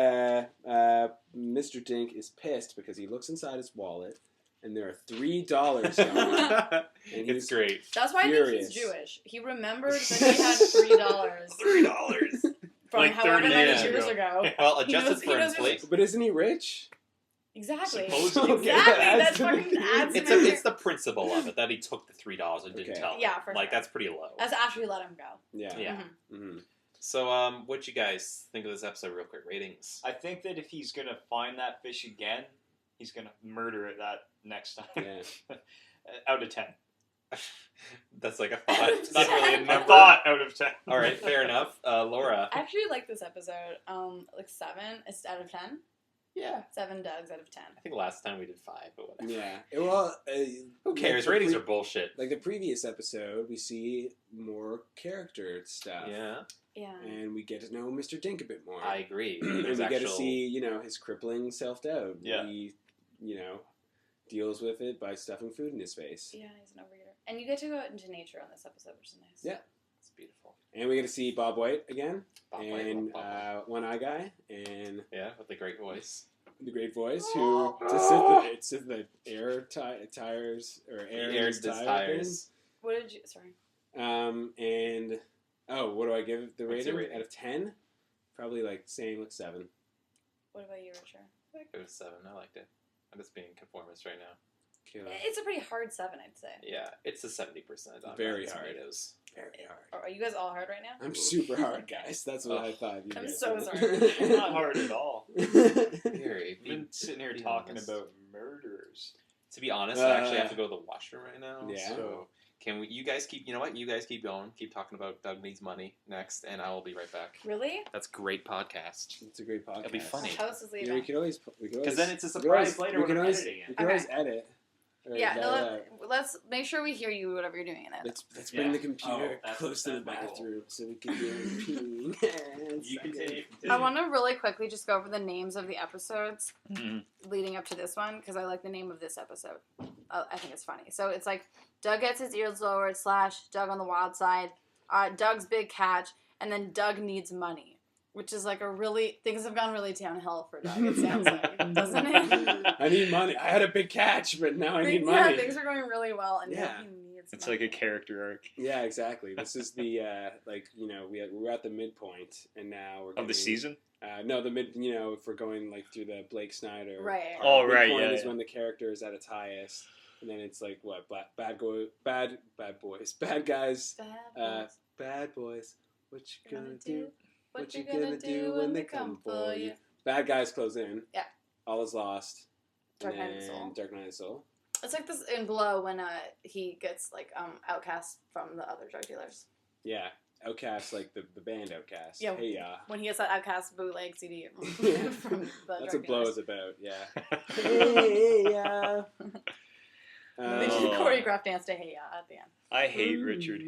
Mr. Dink is pissed because he looks inside his wallet and there are $3 gone. And It's great. That's why I think furious. he's Jewish. He remembered that he had $3 $3. from Like however 30 many years years ago. ago. Well, He adjusted knows- for he knows inflation. But isn't he rich? Exactly. Supposedly. Okay, Exactly. that That's adds to the- fucking adds to It's the the principle of it that he took the $3 and didn't Okay. tell. Yeah, for Like sure. that's pretty low. That's after you let him go. Yeah. Yeah. Mhm. Mm-hmm. So, what you guys think of this episode? Real quick, ratings. I think that if he's gonna find that fish again, he's gonna murder it that next time. Yeah. Out of 10. That's like a thought. It's not really a A number. thought out of 10. All right, fair enough. Laura. I actually like this episode. Like 7 is out of 10. Yeah. 7 Dougs out of 10. I think last time we did 5, but whatever. Yeah. Well, Who cares? like Ratings are bullshit. like the previous episode, we see more character stuff. Yeah, Yeah. And we get to know Mr. Dink a bit more. I agree. And we There's get to actual. see, his crippling self-doubt. Yeah. He, deals with it by stuffing food in his face. Yeah, he's an overeater. And you get to go out into nature on this episode, which is nice. Yeah. It's beautiful. And we get to see Bob White again. Bob White, and Bob White. One Eye Guy. And Yeah, with the great voice. the great voice Oh. who just says the air tires or air He in airs his his tire tires. What did you... Sorry. thing. And what do I give the What's your rating? rating? Out of 10? Probably like 7. What about you, Richard? I think it was 7. I liked it. I'm just being conformist right now. Cool. It's a pretty hard 7, I'd say. Yeah, it's a 70% on Very Rotten hard. Tomatoes. Very hard. Are you guys all hard right now? I'm super hard, guys. That's what I thought. You I'm guys so were. sorry. I'm not hard at all. Yuri, I've been sitting here be talking honest. about murderers. To be honest, I actually have to go to the washroom right now. Yeah. So can we? You guys keep. You know what? You guys keep going. Keep talking about Doug needs money next, and I will be right back. Really? That's great podcast. It's a great podcast. It'll be funny. My house is Yeah, leaving. we could always. Because then it's a we could always- surprise later we when can I'm always, editing it. We can always Okay. edit. Or Yeah, that- no, let's make sure we hear you, whatever you're doing in it. Let's bring Yeah. the computer Oh, that's- close to the that's my goal. bathroom so we can hear it peeing. And You sucking. continue. I want to really quickly just go over the names of the episodes Mhm. leading up to this one because I like the name of this episode. I think it's funny. So it's like Doug gets his ears lowered / Doug on the wild side, Doug's big catch, and then Doug needs money, which is like things have gone really downhill for Doug. It sounds like, doesn't it? I need money. I had a big catch, but now I need Yeah, money. things are going really well, and Yeah. now he needs It's money. like a character arc Yeah, exactly. This is the we're at the midpoint, and now we're of the getting- season. No, the mid. If we're going like through the Blake Snyder. Right. part, Oh, right, midpoint yeah, is yeah. when the character is at its highest, and then it's like what bad boys, bad guys, bad boys. What you gonna do? What you gonna do when they come for you? Bad guys close in. Yeah. All is lost. Dark and Knight of the then Soul. Dark Knight of the Soul. It's like this in Blow when he gets like outcast from the other drug dealers. Yeah. Outcast, like the band Outcast. Yeah. Hey, yeah. When he gets that outcast bootleg CD Yeah. from the That's drug what Blow dealers. is about, yeah. Hey, yeah. They should Oh. choreograph dance to Hey Ya at the end. I hate Richard.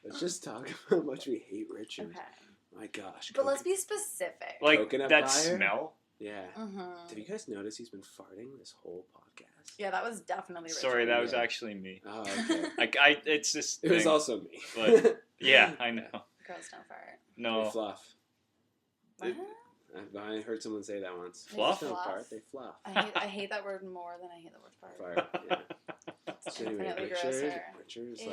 Let's just talk about how much we hate Richard. Okay. My gosh. But let's be specific. Like Coconut that fire? smell. Yeah. Mm-hmm. Have you guys noticed he's been farting this whole podcast? Yeah, that was definitely Richard. Sorry, that was Yeah. actually me. Oh, okay. Like it's just. It was thing. also me. But- Yeah, I know. Girls don't fart. They No. fluff. What? I heard someone say that once. Fluff? They don't Fluff? fart, they fluff. I hate that word more than I hate the word fart. Fart, yeah. It's So anyway, definitely Richard grosser. is Is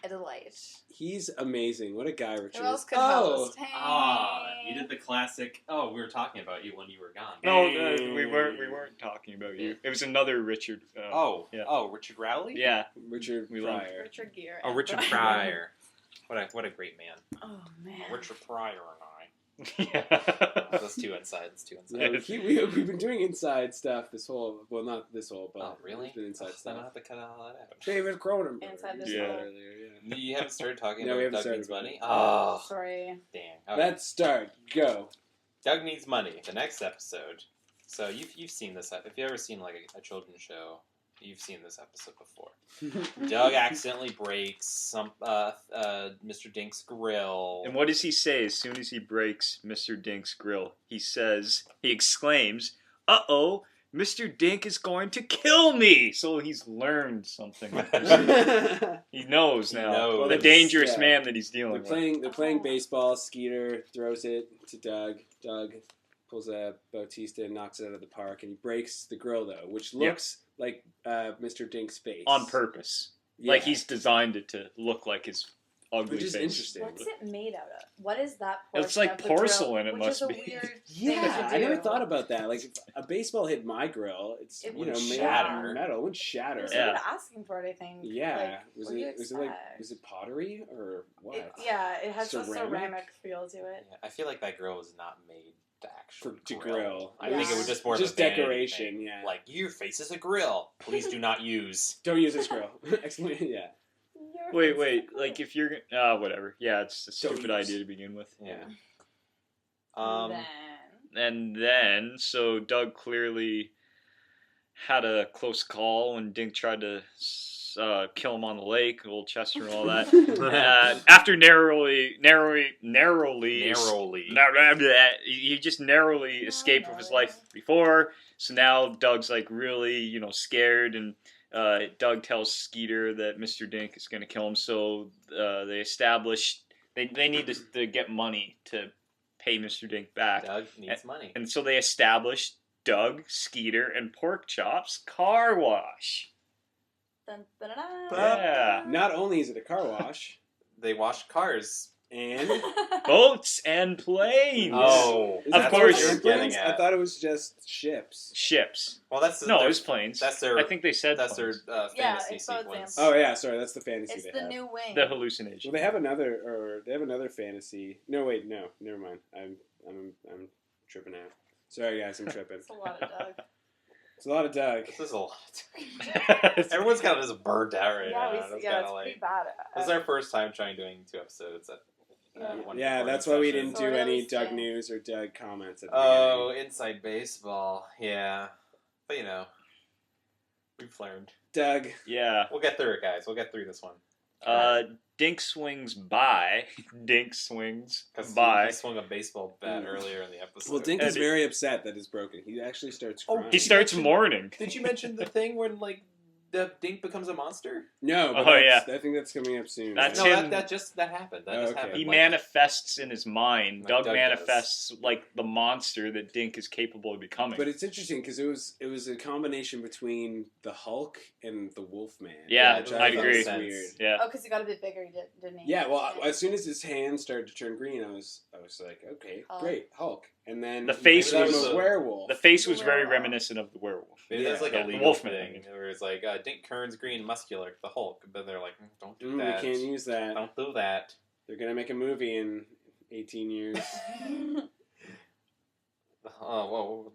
like... a delight. He's amazing. What a guy, Richard. Who else could host? Hey. You did the classic. Oh, we were talking about you when you were gone. No, we weren't talking about you. It was another Richard. Richard Rowley? Yeah. Richard Pryor. Richard Gere. Oh, Richard Pryor. What a great man. Oh, man. Richard Pryor and I. Yeah. That's too inside. Yeah, we've been doing inside stuff this whole, well, not this whole, but oh, really? It's been inside Then stuff. I'll have to cut all that out. David Cronenberg. Inside this Yeah. whole... Earlier, yeah. You haven't started talking No, we about haven't Doug Needs started. Money? Oh, Oh, sorry. damn. Okay. Let's start. Go. Doug Needs Money, the next episode. So you've seen this. If you've ever seen like a children's show, you've seen this episode before. Doug accidentally breaks some Mr. Dink's grill. And what does he say as soon as he breaks Mr. Dink's grill? He exclaims, "Uh-oh, Mr. Dink is going to kill me!" So he's learned something. He knows now. knows. The dangerous man that he's dealing They're playing baseball. Skeeter throws it to Doug. Doug pulls a Bautista and knocks it out of the park, and he breaks the grill though, which looks like Mr. Dink's face on purpose. Yeah. Like he's designed it to look like his ugly Which is face. interesting. What's it made out of? What is that portion It's like of the porcelain, grill? it Which must is a be. weird thing Yeah, to I never do. thought about that. Like, if a baseball hit my grill, it's It made would of shatter. metal. It would shatter. You're Yeah. sort of asking for it, I think. Yeah. Like, was what do you it expect? was it pottery or what? It has a Ceramic? ceramic feel to it. Yeah, I feel like that grill was not made to actually To grill. I think it was just more Just of a vanity decoration, thing. yeah. Like, your face is a grill. Please do not use. Don't use this grill. Yeah. Wait. Like if you're whatever. Yeah, it's a stupid idea to begin with. Yeah. Then And then, so Doug clearly had a close call when Dink tried to kill him on the lake, old Chester and all that. After narrowly, he just narrowly escaped with his life before. So now Doug's like really, scared, and Doug tells Skeeter that Mr. Dink is going to kill him. So they establish they need to get money to pay Mr. Dink back. Doug needs money. And so they established Doug, Skeeter, and Pork Chop's car wash. dun, dun, dun, dun. Yeah. Not only is it a car wash, They wash cars. and Boats and planes. Oh, Is Of it course. boats and You're getting planes? at. I thought it was just ships. Ships. Well, that's No, it their- was planes. That's their. I think they said that's their planes. fantasy it's both sequence. them. Oh yeah, sorry, that's the fantasy It's they the have. new wing. The hallucination. Well, they have another fantasy. No, wait, no, never mind. I'm tripping out. Sorry, guys, I'm tripping. It's a lot of Doug. It's a lot of Doug. This is a lot. Everyone's kind of just burnt out right now. It's it's kind of pretty like bad. this is our first time doing 2 episodes. One Yeah, recording that's why we session. didn't So do we're any really Doug staying. news or Doug comments at the Oh, inside baseball. Yeah, but we've learned. beginning. Doug. Yeah. We'll get through it, guys. We'll get through this one. Dink swings by. Dink swings Because by. he swung a baseball bat earlier in the episode. Well, Dink is Eddie. very upset that it's broken. He actually starts Oh, crying. He starts mourning. Did you mention the thing when the Dink becomes a monster? No, but Oh, yeah. I think that's coming up soon. That's No, him. that happened. That Oh, just okay. happened. He like- manifests in his mind. Like Doug Doug manifests like the monster that Dink is capable of becoming. But it's interesting because it was a combination between the Hulk and the Wolfman. Yeah, which I'd thought agree. was weird. Yeah. Oh, because he got a bit bigger, didn't he? Yeah, well, as soon as his hands started to turn green, I was like, okay, Hulk. great, Hulk. And then The face maybe that was- a werewolf. The face was very Werewolf. reminiscent of the werewolf. Maybe that's like Yeah, a the legal Wolfman, thing, I mean. where it's like Dink Kern's green, muscular, the Hulk, but they're like, don't do We that. can't use that. Don't do that. They're gonna make a movie in 18 years. Oh, whoa.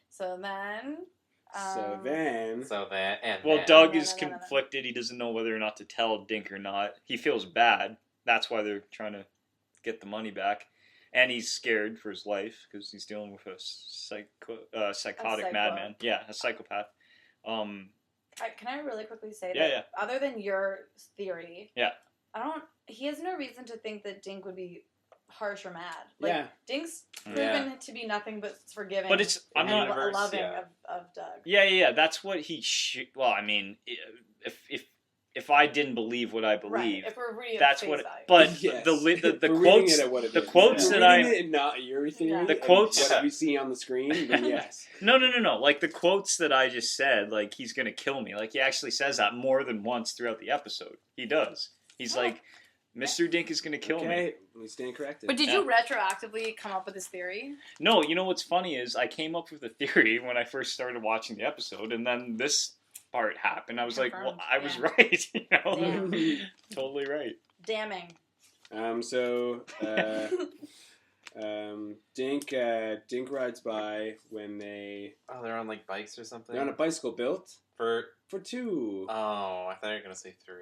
So then. So then, So that and Well, then. Doug No, is no, no, no. conflicted. He doesn't know whether or not to tell Dink or not. He feels bad. That's why they're trying to get the money back. And he's scared for his life because he's dealing with a psychotic psycho. madman. Yeah, a psychopath. Can I really quickly say Yeah, that? yeah. Other than your theory, Yeah. He has no reason to think that Dink would be harsh or mad. Like, yeah, Dink's proven Yeah. to be nothing but forgiving. But it's I'm In not. the universe, loving yeah. of Doug. Yeah. That's what he should. Well, I mean, if I didn't believe what I believe, Right. If we're reading that's face what. value. But Yes. the If we're quotes. reading it at what it the is. quotes If we're that reading I- it and not your theory, Yeah. The and quotes- what we see on the screen, then yes. No. Like the quotes that I just said, like he's gonna kill me. Like he actually says that more than once throughout the episode. He does. He's like, Mr. Dink is gonna kill me. Okay, we stand corrected. But did you retroactively come up with this theory? No, you know what's funny is I came up with a theory when I first started watching the episode, and then this part happened. I was like, well, I was right. You know, totally right. Damning. Dink rides by when they... Oh, they're on like bikes or something? They're on a bicycle built For 2. Oh, I thought you were going to say 3.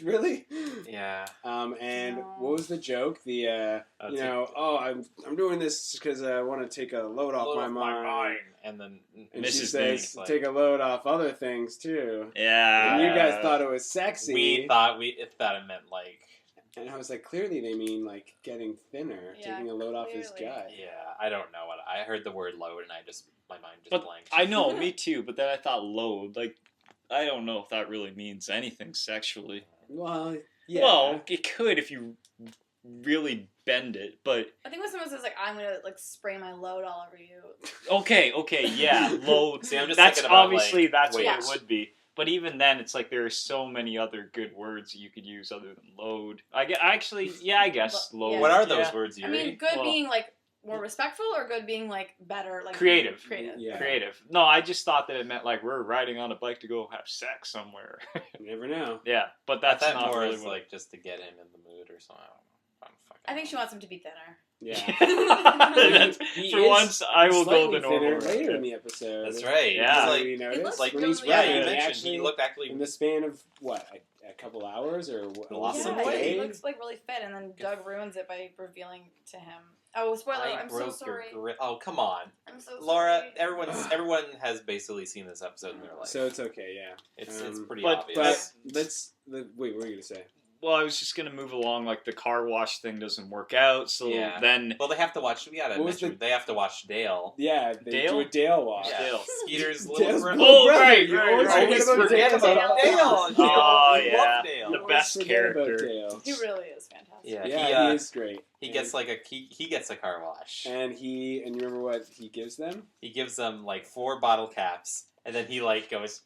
Really? Yeah. And what was the joke? I'm doing this because I want to take a load off my mind. And then And Mrs. she says, Dink, take a load off other things too. Yeah. And you guys thought it was sexy. We thought it meant like... And I was like, clearly they mean like getting thinner, taking a load off his gut. Yeah, I don't know what... I heard the word load and my mind just blanked. I know, me too, but then I thought load, like, I don't know if that really means anything sexually. Well, yeah. Well, it could if you really bend it, but... I think when someone says, like, I'm going to, like, spray my load all over you. Okay, yeah, load. See, I'm just that's thinking about, obviously, like, that's weight. what it would be. But even then, it's like there are so many other good words you could use other than load. I guess load. Yeah. What are those words, Yuri? I mean, good being, like, more respectful or good being, like, better? Like Creative. Yeah. Creative. No, I just thought that it meant, like, we're riding on a bike to go have sex somewhere. You never know. Yeah, but that's I thought not more really as, what... like, just to get him in the mood or something. I think she wants him to be thinner. Yeah. For once, I will go the normal route. Later in the episode. That's right. Yeah. He's You notice? like when he's totally yeah, running, you Yeah. mentioned actually, he looked actually... in the span of, what, a couple hours or what? Lost some Yeah, weight. he looks, like, really fit, and then Doug ruins it by revealing to him. Oh, spoiler, I'm so sorry. Oh, come on. I'm so Laura, sorry. everyone has basically seen this episode in their life. So it's okay, yeah. It's pretty but- obvious. Wait, what were you going to say? Well, I was just going to move along, like, the car wash thing doesn't work out, so then... Well, they have to watch... We gotta mention, they have to watch Dale. Yeah, they Dale? do a Dale watch. Yeah. Dale. Skeeter's Dale's little brother. little Oh, brother. right, You right, always right. forget about forget Dale. about Dale. Oh, We yeah. love Dale. The best Forget about character. Dale. He really is fantastic. Yeah, he is great. He gets like he gets a car wash. And you remember what he gives them? He gives them like 4 bottle caps, and then he like goes,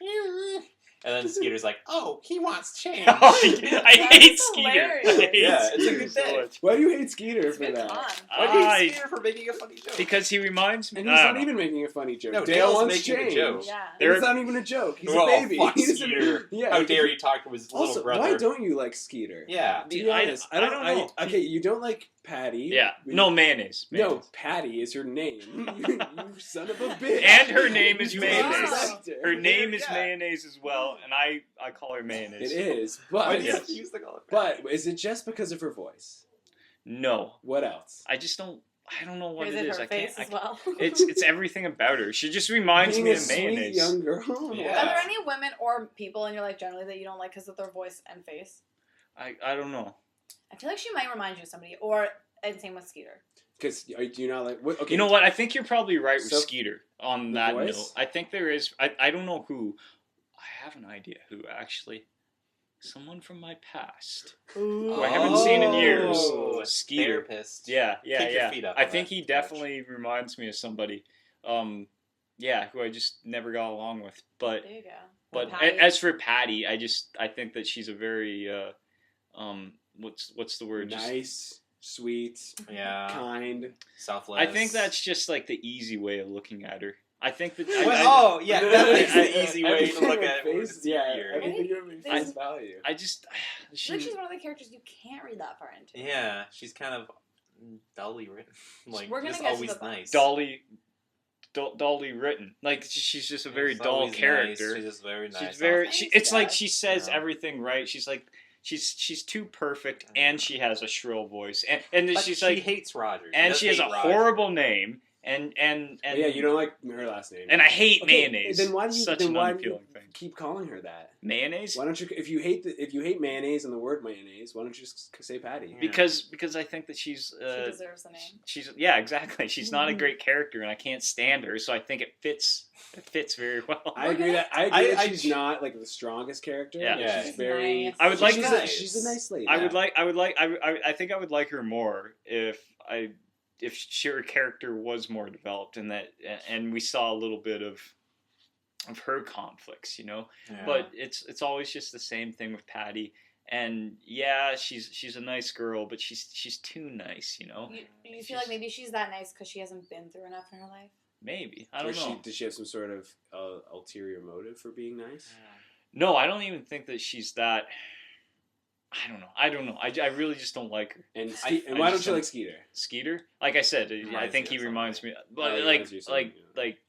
and then Skeeter's like, "Oh, he wants change." I hate Skeeter. hilarious. I hate Yeah, it's a Skeeter good so thing. much. Why do you hate Skeeter It's for good that? con. Why do you hate Skeeter for making a funny joke? Because he reminds me... And he's not even making a funny joke. No, Dale Dale's wants making change. a joke. Yeah. It's not even a joke. He's Well, a baby. fuck He's Skeeter. Yeah, How dare you talk to his Also, little brother? why don't you like Skeeter? Yeah. To be honest, I don't know. Okay, you don't like Patty. Yeah. No, mayonnaise. No, Patty is her name. you son of a bitch. And her name is You mayonnaise. respect Her name is Yeah. mayonnaise as well, and I call her mayonnaise. It is, Why but do you have to use the color? but is it just because of her voice? No, What else? I just don't. I don't know what Is it it is. her I face can't. as well? It's everything about her. She just reminds Being me a of sweet mayonnaise. young girl. Yeah. Are there any women or people in your life generally that you don't like because of their voice and face? I don't know. I feel like she might remind you of somebody. And same with Skeeter. Because do you not like? What, okay. You know what? I think you're probably right with So- Skeeter on The that voice? note. I think there is. I don't know who. I have an idea who actually. Someone from my past. Ooh. Who I haven't seen in years. Oh, Skeeter. Therapist. Yeah. Keep your feet up I on think that he couch. definitely reminds me of somebody. Who I just never got along with. But There you go. but Patty. as for Patty, I think that she's a very what's the word? Nice, sweet, Yeah. kind. Selfless. I think that's just like the easy way of looking at her. I think that. Oh, yeah, that is the easy way to Everything look in at her it. face, yeah, Here. everything in her There's- face value. I just. I feel like she's one of the characters you can't read that far into. Yeah, she's kind of dully written. Like, We're gonna just get to always the bottom. nice. Dully written. Like she's just a very She's dull always character. Nice. She's just very nice. She's very. Thanks, It's like Dad. she says Yeah. everything right. She's like. She's too perfect, and she has a shrill voice, and But she's she like, hates Roger. and does she has a hate Roger. horrible name, and Yeah, you don't like her last name. and I hate Okay, mayonnaise. Then why do you? Such then an why do unappealing you thing. keep calling her that? Mayonnaise? Why don't you? If you hate mayonnaise and the word mayonnaise, why don't you just say Patty? Yeah. Because I think that she's She deserves the name. she's exactly. She's not a great character, and I can't stand her. So I think it fits very well. I agree that I- she's not like the strongest character. Yeah. but Yeah. she's very. Nice. I would like she's, to- she's a nice lady. I think I would like her more if her character was more developed and we saw a little bit of her conflicts, you know. Yeah. But it's always just the same thing with Patty, And yeah, she's a nice girl, but she's too nice, you know. You feel like maybe she's that nice because she hasn't been through enough in her life. Maybe I don't know. Does she have some sort of ulterior motive for being nice? No, I don't even think that she's that. I don't know. I really just don't like her. And why don't you like Skeeter? Skeeter, like I said, I think he reminds me, but like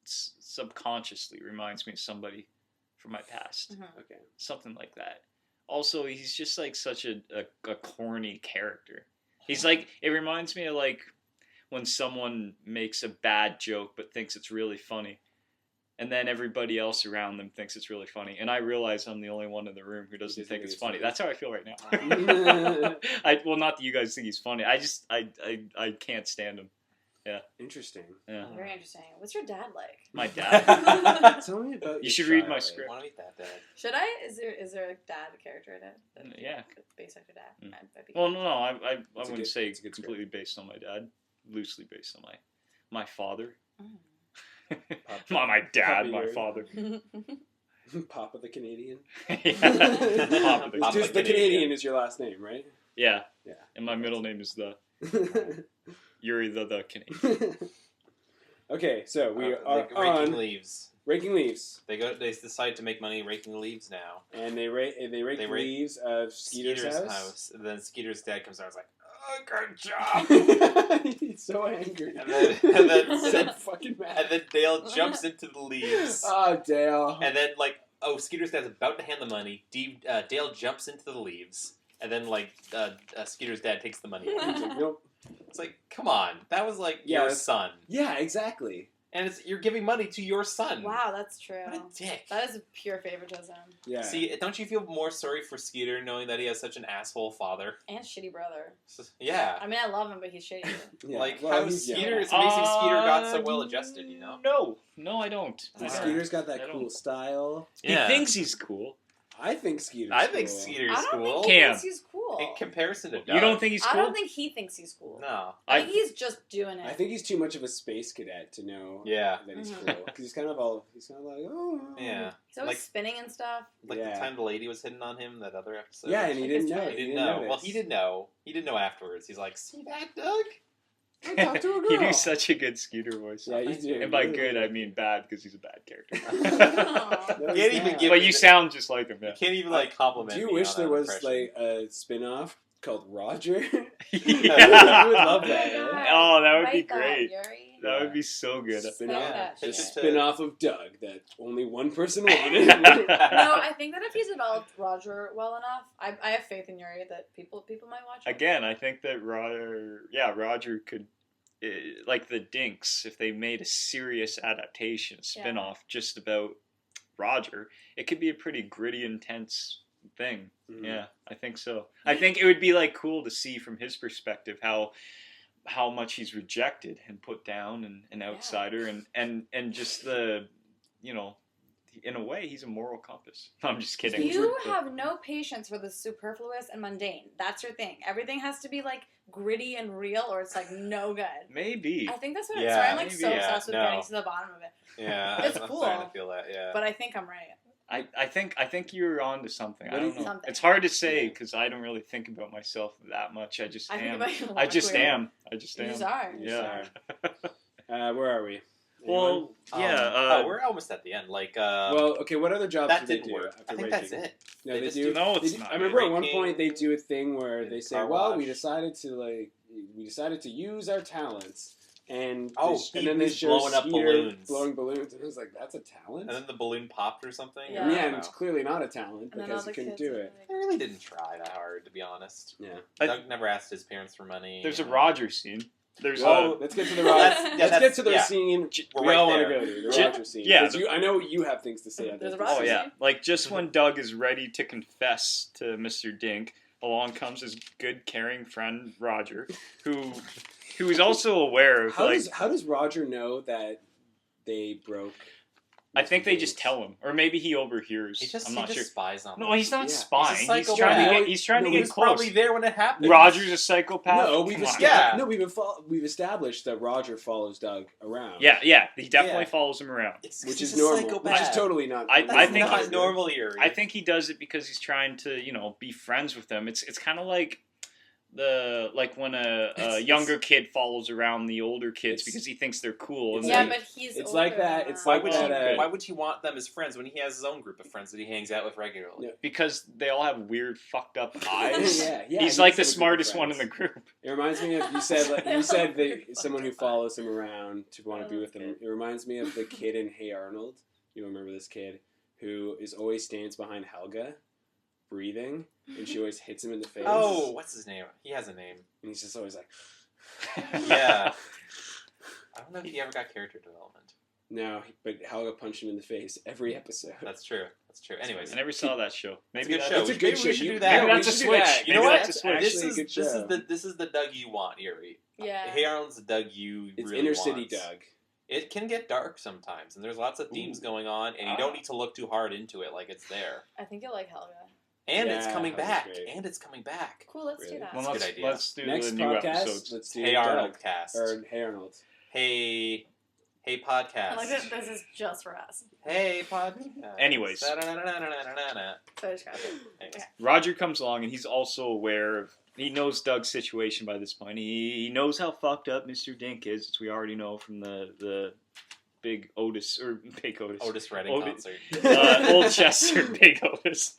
subconsciously reminds me of somebody from my past. Mm-hmm. Okay, something like that. Also, he's just like such a corny character. He's like, it reminds me of like when someone makes a bad joke but thinks it's really funny, and then everybody else around them thinks it's really funny, and I realize I'm the only one in the room who doesn't think it's funny. That's how I feel right now. Well, not that you guys think he's funny. I can't stand him. Yeah. Interesting. Yeah. Very interesting. What's your dad like? My dad. Tell me about. You should read my script. I want to meet that dad. Should I? Is there a dad character in it? Yeah. Based on your dad. Well, no. I wouldn't say it's completely based on my dad. Loosely based on my father. Not my dad, my father. Papa the Canadian. Yeah. Papa the Canadian is your last name, right? Yeah. Yeah. And my middle name is Yuri the Canadian. Okay, so we are raking on leaves. Raking leaves. They decide to make money raking leaves now. And they rake the leaves of Skeeter's house. And then Skeeter's dad comes out and is like, "Oh, good job!" He's so angry. And then so fucking mad. And then Dale jumps into the leaves. Oh, Dale. And then Skeeter's dad's about to hand the money. Dale jumps into the leaves. And then Skeeter's dad takes the money. He's like, nope. It's like, come on, that was your son. Yeah, exactly. And you're giving money to your son. Wow, that's true. What a dick. That is pure favoritism. Yeah. See, don't you feel more sorry for Skeeter knowing that he has such an asshole father? And shitty brother. Yeah. I mean, I love him, but he's shitty. Yeah. How Skeeter, it's amazing Skeeter got so well adjusted, you know? No, I don't. Skeeter's got that cool style. Yeah. He thinks he's cool. I think Skeeter's cool. I don't think he thinks he's cool. In comparison to Doug. You don't think he's cool? I don't think he thinks he's cool. No. I think he's just doing it. I think he's too much of a space cadet to know that he's cool. Because he's kind of like, oh. Yeah. He's always spinning and stuff. Like the time the lady was hitting on him, that other episode. Yeah, and he didn't know. He didn't know. Well, he did know. He didn't know afterwards. He's like, see that, Doug? I talked to a girl. He do such a good Skeeter voice. Yeah, you do. And by good, I mean bad, because he's a bad character. But you sound just like him. Yeah. You can't even compliment. Do you wish there was a spin-off called Roger? Yeah. I would love that. Oh, that would be great. That would be so good. Spin-off of Doug that only one person wanted. No, I think that if he's developed Roger well enough, I have faith in Yuri that people might watch him. Again, I think that Roger could, like the Dinks, if they made a serious adaptation, a spin-off just about Roger, it could be a pretty gritty, intense thing. Mm-hmm. Yeah, I think so. I think it would be cool to see from his perspective how much he's rejected and put down and an outsider and just the, in a way, he's a moral compass. I'm just kidding. You have no patience for the superfluous and mundane. That's your thing. Everything has to be gritty and real, or it's no good. Maybe. I think that's what it's. Sorry, I'm so obsessed with getting to the bottom of it. Yeah, it's I'm cool. starting to feel that. Yeah, but I think I'm right. I think you're on to something. I don't know. It's hard to say because I don't really think about myself that much. I just am. I just am. You just are. Yeah. Where are we? Well, yeah. We're almost at the end. Well, okay. What other jobs do they do? Work. I think that's it. No, they do. No, it's not. I remember at one point they do a thing where they say, "Well, we decided to use our talents." And then they show blowing up balloons. Blowing balloons, and I was like, "That's a talent." And then the balloon popped or something. Yeah, and it's clearly not a talent because he couldn't do it. They really didn't try that hard, to be honest. Yeah, Doug never asked his parents for money. There's a Roger scene. Let's get to the Roger. Let's get to the scene we all want to go to. The Roger scene. Yeah, I know you have things to say. There's a Roger scene. Just when Doug is ready to confess to Mr. Dink, along comes his good, caring friend Roger, who is also aware of how does Roger know that they broke I think they just tell him, or maybe he overhears. I'm not sure. Spies on them. No, he's not spying. He's Trying to get close. Probably there when it happens. Roger's a psychopath. No, we've established that Roger follows Doug around. Yeah, he definitely follows him around, which is normal. Which is totally not. I think not normal, Yuri. I think he does it because he's trying to, be friends with them. It's kind of like when a younger kid follows around the older kids because he thinks they're cool. And but he's it's older like that. It's like that. Why would he want them as friends when he has his own group of friends that he hangs out with regularly? Yeah. Because they all have weird, fucked up eyes. yeah, he's like the smartest one in the group. It reminds me of you said that someone who follows him around to want to be with him. It reminds me of the kid in Hey Arnold. You remember this kid who always stands behind Helga, breathing, and she always hits him in the face. Oh, what's his name? He has a name. And he's just always like... Yeah. I don't know if he ever got character development. No, but Helga punched him in the face every episode. That's true. Anyways. I never saw that show. Maybe it's a good show. It's a good show. We should do that. Maybe that's a switch. You know what? This is the Doug you want, Yuri. Yeah. Hey Arnold's the Doug you it's really inner want. city Doug. It can get dark sometimes, and there's lots of themes going on, and you don't need to look too hard into it like it's there. I think you'll like Helga. And it's coming back. Cool, let's do that. Well, That's a good idea. Let's do Next the new podcast, episodes. let's do Hey Arnold cast. Or Hey Arnold. Hey podcast. I like that this is just for us. Hey podcast. Anyways. So distracted. Anyways. Roger comes along, and he's also aware of... He knows Doug's situation by this point. He knows how fucked up Mr. Dink is, as we already know from the Big Otis Redding concert. Old Chester, Big Otis.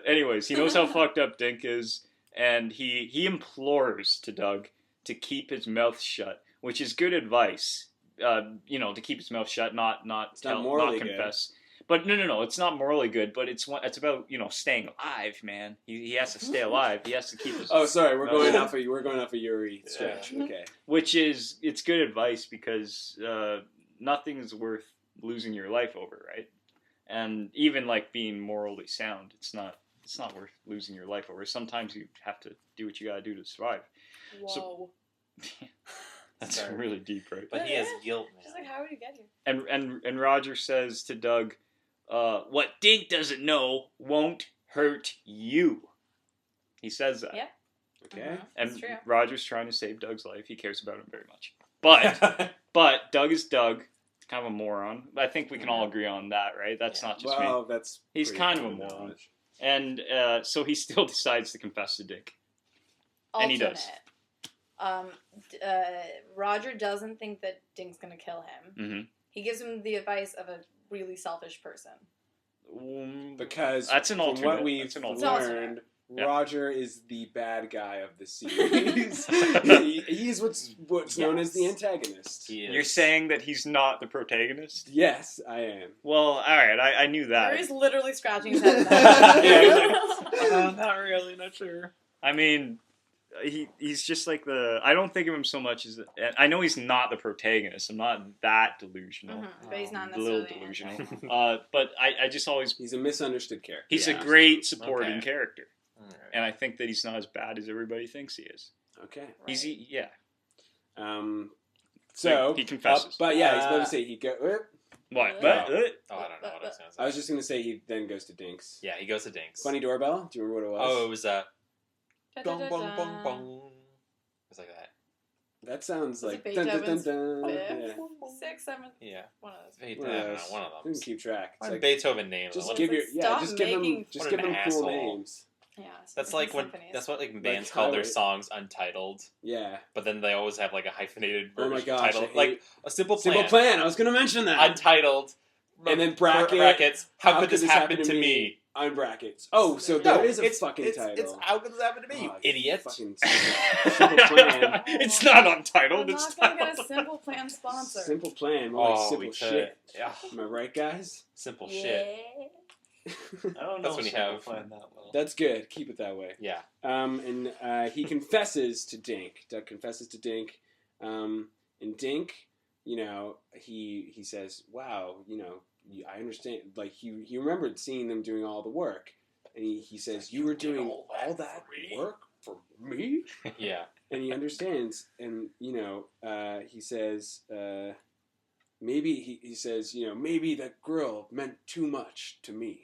Anyways, he knows how fucked up Dink is, and he implores to Doug to keep his mouth shut, which is good advice. To keep his mouth shut, not confess. Good. But no, it's not morally good. But it's about staying alive, man. He has to stay alive. He has to keep his. Oh, sorry, we're going off of Yuri stretch. Yeah. Okay. It's good advice because nothing is worth losing your life over, right? And even like being morally sound, it's not worth losing your life over. Sometimes you have to do what you gotta do to survive. Whoa. That's really deep, right? But he has guilt, man. She's like, how would you get here? And Roger says to Doug, what Dink doesn't know won't hurt you. He says that. Yeah. Okay. And Roger's trying to save Doug's life. He cares about him very much. But Doug is Doug. Kind of a moron. I think we can all agree on that, right? That's not just me. He's kind of a moron. And so he still decides to confess to Dink. And he does. Roger doesn't think that Dink's going to kill him. Mm-hmm. He gives him the advice of a really selfish person. Because that's an alternate. From what we've learned, Roger is the bad guy of the series. He's what's known as the antagonist. You're saying that he's not the protagonist? Yes, I am. Well, all right, I knew that. Yuri's literally scratching his head. Not really, not sure. I mean, he's just like I don't think of him so much as... I know he's not the protagonist. I'm not that delusional. Mm-hmm, but he's not necessarily a little delusional. But I just always... He's a misunderstood character. He's a great supporting character. Right. And I think that he's not as bad as everybody thinks he is. Okay. Right. Yeah. So he confesses. But yeah, he's supposed to say he go... What? Oh, I don't know what I was going to say. I was just going to say he then goes to Dink's. Yeah, he goes to Dink's. Funny doorbell? Do you remember what it was? Oh, it was bong, bong, bong, bong. It's like that. That sounds like... Beethoven's dun, dun, dun. fifth, Yeah. sixth, seventh. Yeah. One of those. One of them. You can keep track. It's like Beethoven names. Just give them cool names. Yeah, that's like when bands call their songs Untitled. Yeah, but then they always have like a hyphenated version. Oh my gosh, title, like a Simple Plan. Simple Plan. I was going to mention that. Untitled, and then brackets. How could this happen to me? On brackets. Oh, so there is a fucking title. It's How Could This Happen to Me? Idiot. Fucking Simple Plan. It's not Untitled. We're not going to get a Simple Plan sponsor. Simple Plan. More like Simple Shit. Yeah. Am I right, guys? Simple Shit. I don't know. That's when you have Plan that well. That's good. Keep it that way. Yeah. And he confesses to Dink. Doug confesses to Dink. And Dink, he says, "Wow, I understand." Like he remembered seeing them doing all the work, and he says, "You were doing all that work for me?" Yeah. And he understands, and he says, maybe he says, maybe that girl meant too much to me,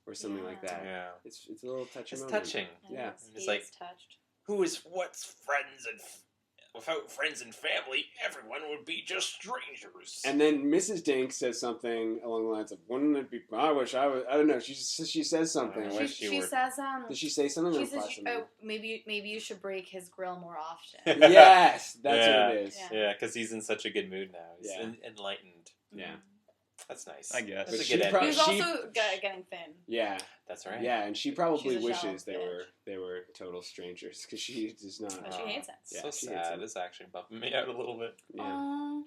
or something like that. Yeah. It's a little touching. It's moment. touching. Yeah. It's like, touched. what's friends and without friends and family, everyone would be just strangers. And then Mrs. Dink says something along the lines of, "Wouldn't it be? I wish I was. I don't know." She says something. She says, Does she say something? She or says, something? maybe you should break his grill more often. Yes, that's what it is. Yeah, because he's in such a good mood now. He's enlightened. Yeah. That's nice. I guess. That's a good ending. He's also getting thin. Yeah, that's right. Yeah, and she probably She's a wishes bitch. they were total strangers because she does not. But she hates it. Yeah, so she sad. hates it. It's actually bumping me out a little bit. Yeah. Aww.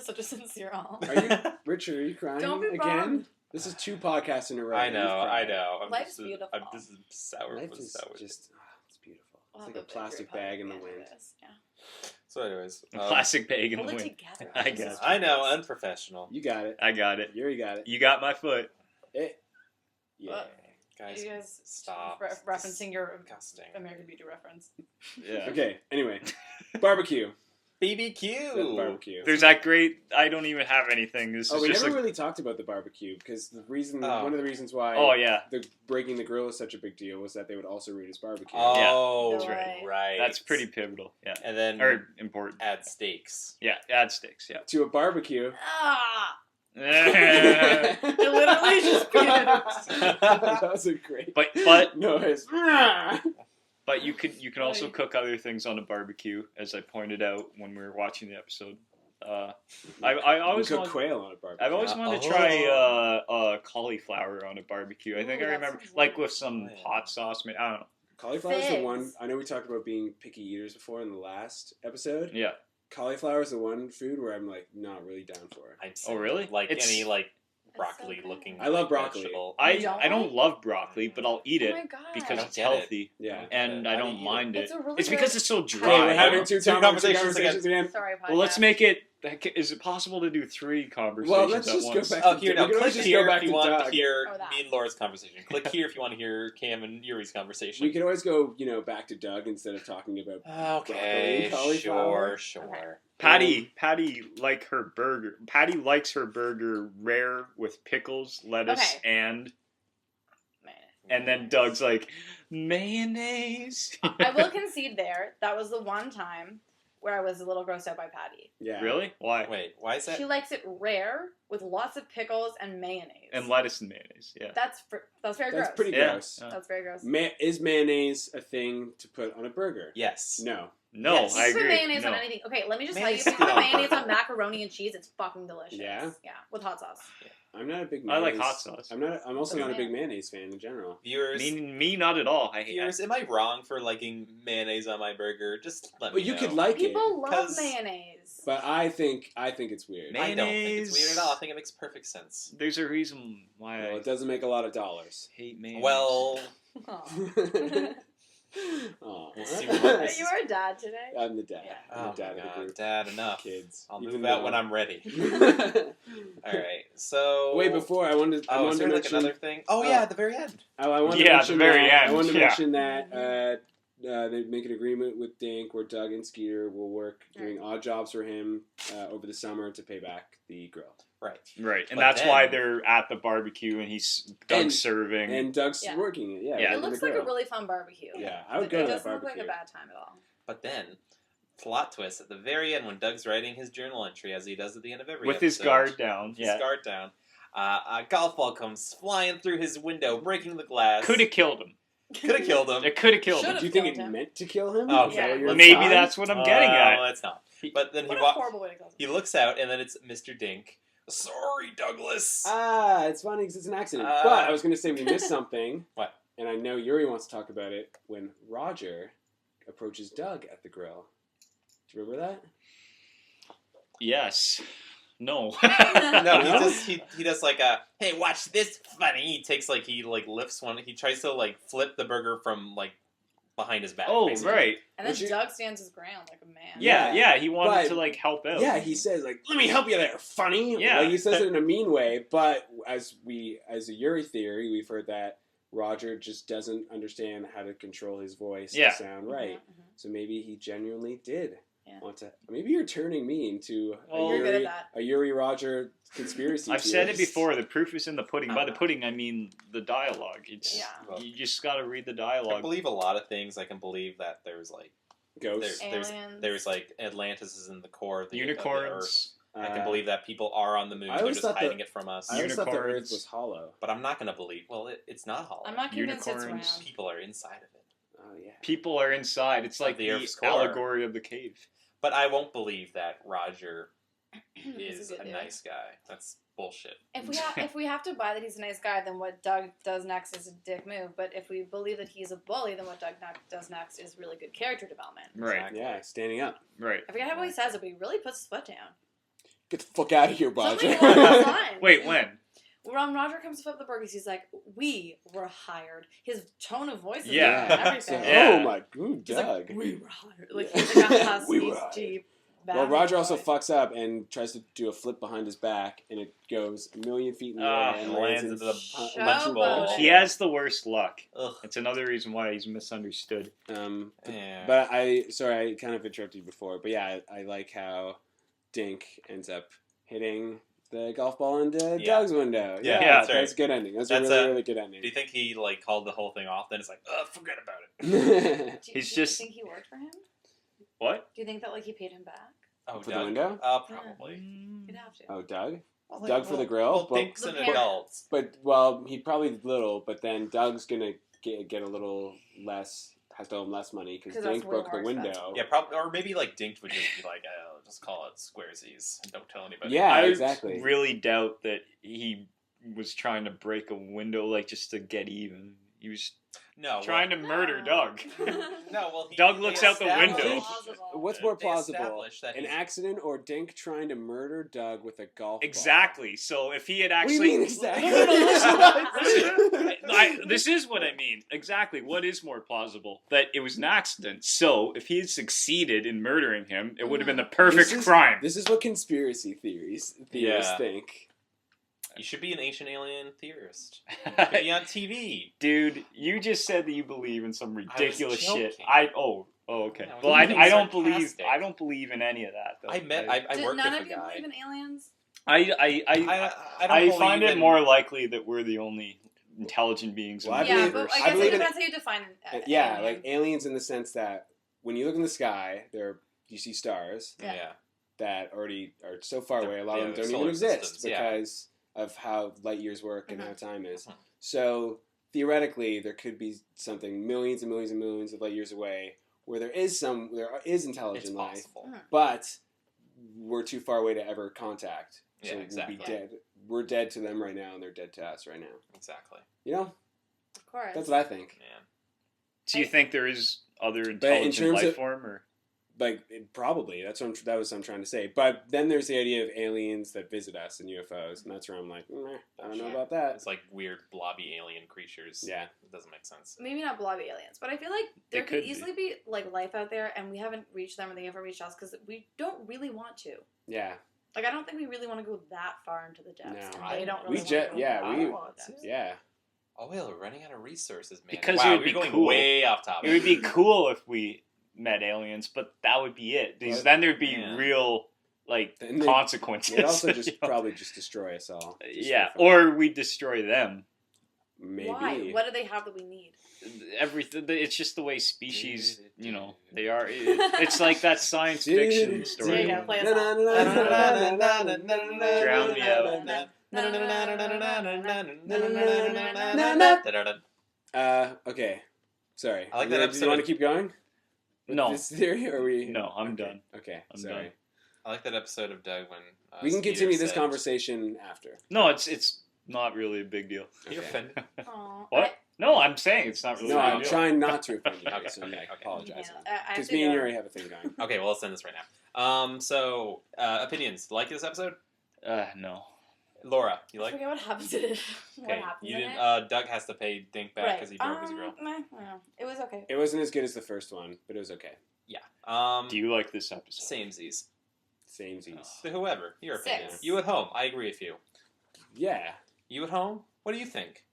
Such a sincere all. Are you, Richard? Are you crying Don't be again? bummed. This is 2 podcasts in a row. I know. Life's beautiful. I'm just sour. Life is sour. just it's beautiful. We'll It's have like a plastic bigger bag in the podcast wind. for this. Yeah. So, anyways, Plastic bag in the Hold it wind. together. I guess. I know, unprofessional. You got it. I got it. Yuri got it. You got my foot. Yeah. What? Guys, You guys stop referencing your disgusting. American Beauty reference. Yeah. Okay. Anyway, barbecue. BBQ. Barbecue. There's that great. I don't even have anything. This is we just never like. really talked about the barbecue because the reason, Oh. one of the reasons why Oh yeah. the breaking the grill was such a big deal was that they would also read as barbecue. Oh, Yeah. right. That's pretty pivotal. Yeah. And then Or important. add steaks. Yeah. Add sticks. Yeah. To a barbecue. Ah! but It literally just That was a great noise. But you can also cook other things on a barbecue, as I pointed out when we were watching the episode. I always cook want, quail on a barbecue. I've always wanted to try cauliflower on a barbecue. I think Ooh, I that remember sounds like weird. with some hot sauce. I don't know. Cauliflower is the Figs. one. I know we talked about being picky eaters before in the last episode. Yeah. Cauliflower is the one food where I'm like not really down for. Oh really? Like It's- any like so broccoli good. looking. I love broccoli. vegetable. I don't don't like? love broccoli, but I'll eat Oh it my god. because don't it's get it. healthy Yeah. and I How do don't you eat mind it. It's a really It's because good- it's so Hey, dry. we're having two conversations again. Sorry, podcast. Well, let's make it. Is it possible to do 3 conversations Well, let's at just once? go back. Oh, here now. We can Click always just here go back if you to want Doug. to hear Oh, that. me and Laura's conversation. Click here if you want to hear Cam and Yuri's conversation. We can always go, back to Doug instead of talking about. Okay, broccoli, cauliflower. sure. Patty likes her burger rare with pickles, lettuce, Okay. and then Doug's like mayonnaise. I will concede there. That was the one time where I was a little grossed out by Patty. Yeah. Really? Why? Wait, why is that? She likes it rare with lots of pickles and mayonnaise. And lettuce and mayonnaise. Yeah. That's very gross. That's pretty Yeah. gross. That's very gross. Is mayonnaise a thing to put on a burger? Yes. No. No, Yes. I You put agree. mayonnaise no. on anything. Okay, let me just Mayonnaise tell you. If you is put good on mayonnaise on burger. macaroni and cheese, it's fucking delicious. Yeah? Yeah, with hot sauce. I'm not a big I mayonnaise. like hot sauce. I'm also not a big Yeah. mayonnaise fan in general. Viewers, Me not at all. I hate viewers, am I wrong for liking mayonnaise on my burger? Just let me Well, you know. could like it, People love 'cause- mayonnaise. but I think it's weird. May- I don't think it's Mayonnaise. weird at all. I think it makes perfect sense. There's a reason why Well, I it doesn't make a lot of dollars. hate mayonnaise. Well, Aw. Aw. We'll see what You are a dad today. I'm the dad. Yeah. I'm oh the dad my of the God, group. Dad, enough. Kids. I'll Even move out though- when I'm ready. All right, so Wait, before I wanted. I Oh, wanted is there to like mention. another thing? Oh yeah, at the very end. I wanted to Yeah, at mention the very that, end, I wanted to yeah. mention that they make an agreement with Dink where Doug and Skeeter will work doing odd jobs for him over the summer to pay back the grill. Right. Right, and But that's then- why they're at the barbecue and Doug's serving. And Doug's Yeah. working it. Yeah. Yeah. It working looks the like a grill. really fun barbecue. Yeah, I would It go to that doesn't look like barbecue. a bad time at all. But then, plot twist at the very end when Doug's writing his journal entry, as he does at the end of every with his episode, guard down. with his Yeah, guard down. A golf ball comes flying through his window, breaking the glass. could have killed him. Could have killed him. It could have killed Should've him. Do you think it killed him. meant to kill him? Okay, Is that what you're Maybe implying? that's what I'm getting at. No, it's not. But then What he a horrible way to kill he someone. looks out, and then it's Mr. Dink. Sorry, Douglas. It's funny because it's an accident. Uh, but I was going to say we missed something. What? And I know Yuri wants to talk about it when Roger approaches Doug at the grill. Do you remember that? Yes. No. No, No? he does like a hey, watch this funny. He takes he lifts one. He tries to flip the burger from behind his back. Oh, basically. right. And then Would you- Doug stands his ground like a man. Yeah, he wanted But- to help out. Yeah, he says let me help you there, funny. Yeah. Like, he says it in a mean way, but as a Yuri theory, we've heard that Roger just doesn't understand how to control his voice Yeah. to sound right. Mhm. So maybe he genuinely did Yeah. Maybe you're turning me into You're good at that. a Yuri Roger conspiracy I've theorist. said it before. The proof is in the pudding. By the pudding, I mean the dialogue. You just got to read the dialogue. I believe a lot of things. I can believe that there's like ghosts. There's like Atlantis is in the core of the unicorns. Of the Earth. I can believe that people are on the moon. They're just hiding it from us. I always thought the Earth was hollow. But I'm not going to believe. Well, it's not hollow. I'm not convinced it's round. People are inside of it. Oh yeah. People are inside. It's like the allegory of the cave. But I won't believe that Roger is a nice guy. That's bullshit. If we have to buy that he's a nice guy, then what Doug does next is a dick move. But if we believe that he's a bully, then what Doug does next is really good character development. Right. Exactly. Yeah, standing up. Right. I forget how he says it, but he really puts his foot down. Get the fuck out of here, Roger. Wait, when? When Roger comes to flip the burgers, he's like, "We were hired." His tone of voice is everything. Oh my god, he's Doug. like, "We were hired." Like he's like a husky, deep. Well, Roger also fucks up and tries to do a flip behind his back, and it goes a million feet in the air and lands into the punch bowl. He has the worst luck. Ugh. It's another reason why he's misunderstood. But I kind of interrupted you before, but yeah, I like how Dink ends up hitting the golf ball into Doug's window. Yeah, that's a good ending. That's a really good ending. Do you think he called the whole thing off? Then it's like, forget about it. Do you think he worked for him? What? Do you think that he paid him back? Oh, for Doug? the window? Probably. You'd have to. Oh, Doug? Well, Doug for the grill? Well, Dink's an adult. But, he probably little, but then Doug's going to get a little less, has to owe him less money because Dink broke the window. Yeah, probably, or maybe Dink would just be like, just call it squaresies and don't tell anybody. Yeah, I exactly. really doubt that he was trying to break a window just to get even. He was trying to murder Doug. Doug looks out the window. What's more plausible, an accident or Dink trying to murder Doug with a golf ball? Exactly. So if he had actually... What do you mean exactly? This is what I mean. Exactly. What is more plausible? That it was an accident. So if he had succeeded in murdering him, it would have been the perfect crime. This is what conspiracy theorists think. You should be an ancient alien theorist. You should be on TV. Dude, you just said that you believe in some ridiculous shit. Okay. Yeah, well, I don't believe in any of that. Though. I worked none with of a you guy. believe in aliens? I find it more likely that we're the only intelligent beings in the universe. But I guess it depends how you define alien. Aliens in the sense that when you look in the sky, you see stars that already are so far away. A lot of them don't even exist because of how light years work and how time is. So theoretically, there could be something millions and millions and millions of light years away where there is intelligent life, but we're too far away to ever contact. So we'll be dead. We're dead to them right now, and they're dead to us right now. Exactly. Of course. That's what I think. Yeah. Do you think there is other intelligent life form, or? Probably. That was what I'm trying to say. But then there's the idea of aliens that visit us in UFOs, and that's where I'm like, I don't know about that. It's like weird blobby alien creatures. Yeah. It doesn't make sense. Maybe not blobby aliens, but I feel like there could easily be life out there, and we haven't reached them, or they haven't reached us, because we don't really want to. Yeah. I don't think we really want to go that far into the depths. No. And they don't really want to go that far into the depths. Yeah. Oh, we're running out of resources, man. Because we're going way off topic. It would be cool if we met aliens, but that would be it. Because then there'd be real consequences. It'd also probably just destroy us all. Or we'd destroy them. Maybe. Why? What do they have that we need? Everything. It's just the way species, they are. It's like that science fiction story. So you gotta play a Drown me out. Okay. Sorry. I like that episode. Do you want to keep going? No. This theory, or are we? No, I'm done. Okay. I'm sorry. done. I like that episode of Doug when we can continue this conversation after. No, it's not really a big deal. Are you offended? What? No, I'm saying it's not really. No, a big I'm deal. trying not to offend you. Okay, So I apologize. Because me and Yuri have a thing going. Okay, well, let's end this right now. So opinions. Like this episode? No. Laura, you I like? forget what happens in it. What happens you in didn't. it? Doug has to pay Dink back because he broke his grill. It was okay. It wasn't as good as the first one, but it was okay. Yeah. Do you like this episode? Samesies. Samesies. To whoever, your opinion. 6. You at home, I agree with you. Yeah. You at home, what do you think?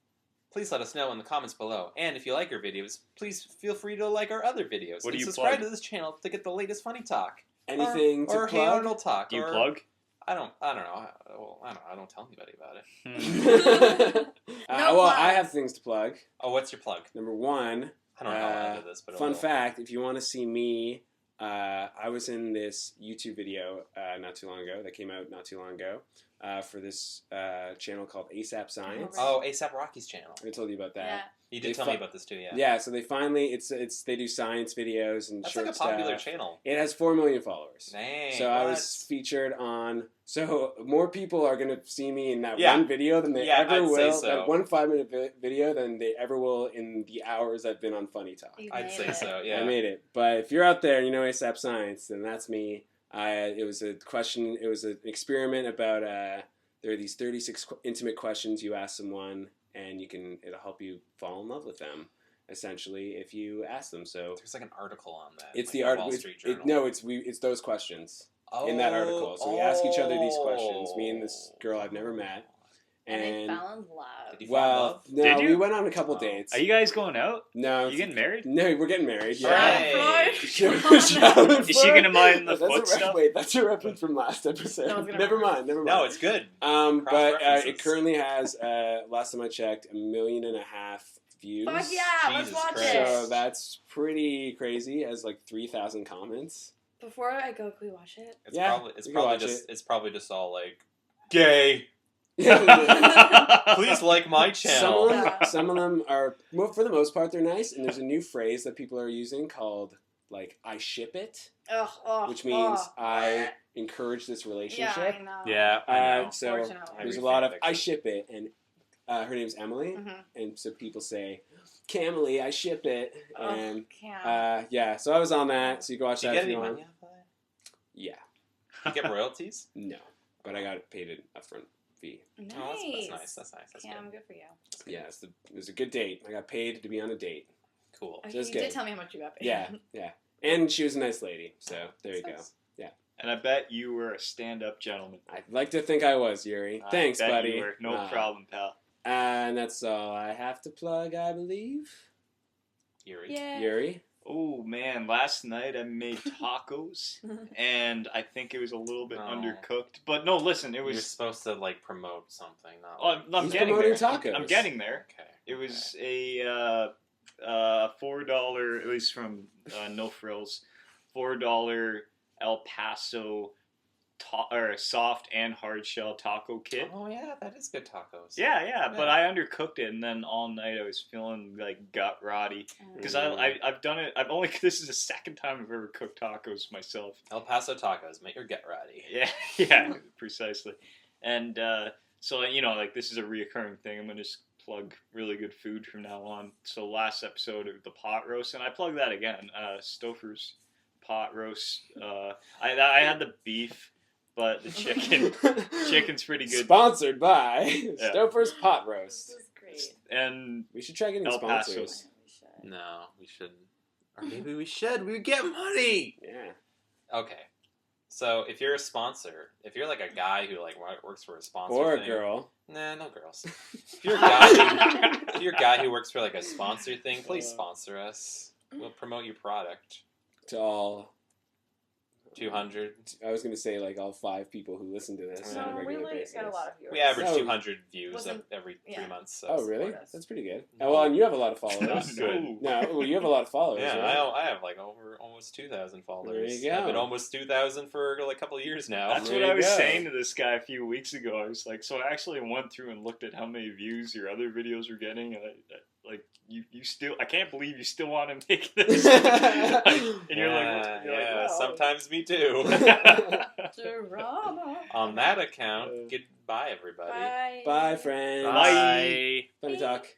Please let us know in the comments below. And if you like our videos, please feel free to like our other videos. What do you subscribe plug? to this channel to get the latest funny talk. Anything to or plug? Hey Arnold Talk. Do you or, plug? I don't know. Well, I don't know. I don't tell anybody about it. Well, I have things to plug. Oh, what's your plug? Number one. I don't know how I did this, but fun fact: if you want to see me, I was in this YouTube video not too long ago that came out not too long ago for this channel called ASAP Science. Oh, ASAP Rocky's channel. I told you about that. Yeah. You did tell me about this too, yeah. Yeah, so they finally they do science videos and That's short like a popular stuff. channel. It has 4 million followers. Dang, so what? I was featured on. So more people are gonna see me in that Yeah. one video than they Yeah, ever I'd will. say so. That 1 5-minute video than they ever will in the hours I've been on Funnie Talk. I'd say so, yeah. I made it. But if you're out there and you know ASAP Science, then that's me. It was a question. It was an experiment about. There are these 36 intimate questions you ask someone, and it'll help you fall in love with them. Essentially, if you ask them. So there's like an article on that. It's like the article. Wall Street Journal. It's those questions in that article. So we ask each other these questions. Me and this girl I've never met. And they fell in love. Did you fall in love? No, Did you? we went on a couple dates. Are you guys going out? No. You getting married? No, we're getting married. Right. Is she gonna mind the foot stuff? Wait, that's a reference from last episode. Never mind. No, it's good. But Cross-references. it currently has, last time I checked, 1.5 million views. Fuck yeah, let's Jesus watch Christ. it. So that's pretty crazy. It has like 3,000 comments. Before I go, can we watch it? It's probably just all like gay. Yeah. Please like my channel. Some of them are, for the most part, they're nice. And there's a new phrase that people are using called, like, I ship it. Which means I encourage this relationship. Yeah, I know. Yeah, I know. So there's a lot of, I ship it. And her name's Emily. And so people say, Camely, I ship it. And yeah, so I was on that. So you can watch that if you want. Yeah. You get royalties? No. But I got paid an upfront fee. Nice. Oh, that's nice. That's Cam, good. good for you. Yeah, it was a good date. I got paid to be on a date. Cool. Okay, you did tell me how much you got paid. Yeah. And she was a nice lady, so there you go. Yeah. And I bet you were a stand-up gentleman. I'd like to think I was, Yuri. Thanks, bet buddy. You were. No problem, pal. And that's all I have to plug, I believe. Yuri. Yeah. Yuri? Oh, man. Last night I made tacos, and I think it was a little bit undercooked. But no, listen, it was... You're supposed to, like, promote something. I'm getting there. Tacos. I'm getting there. Okay. It was a $4, at least from No Frills, $4 El Paso soft and hard shell taco kit. Oh yeah, that is good tacos. Yeah, but I undercooked it, and then all night I was feeling like gut rotty because I've done it. This is the second time I've ever cooked tacos myself. El Paso tacos, make your gut rotty. Yeah, precisely. And so like this is a reoccurring thing. I'm gonna just plug really good food from now on. So last episode of the pot roast, and I plug that again. Stouffer's pot roast. I had the beef. But the chicken's pretty good. Sponsored by Stouffer's Pot Roast. This is great. And we should try getting sponsors. No, we shouldn't. Or maybe we should. We would get money. Yeah. Okay. So if you're a sponsor, if you're like a guy who like works for a sponsor or thing, a girl. Nah, no girls. If you're a guy who works for like a sponsor thing, please sponsor us. We'll promote your product. To all 200. I was going to say like all 5 people who listen to this on a regular basis. Got a lot of viewers. We average 200 views every 3 months. So oh, really? That's pretty good. Oh, well, and you have a lot of followers. Good. No, you have a lot of followers. Yeah, right? I have like over almost 2,000 followers. There you go. I've been almost 2,000 for like a couple of years now. That's what I was saying to this guy a few weeks ago. I was like, so I actually went through and looked at how many views your other videos were getting, and you still, I can't believe you still want to make this. And you're like, well, sometimes me too. Drama. On that account, goodbye, everybody. Bye. Bye, friends. Bye. Funnie Talk.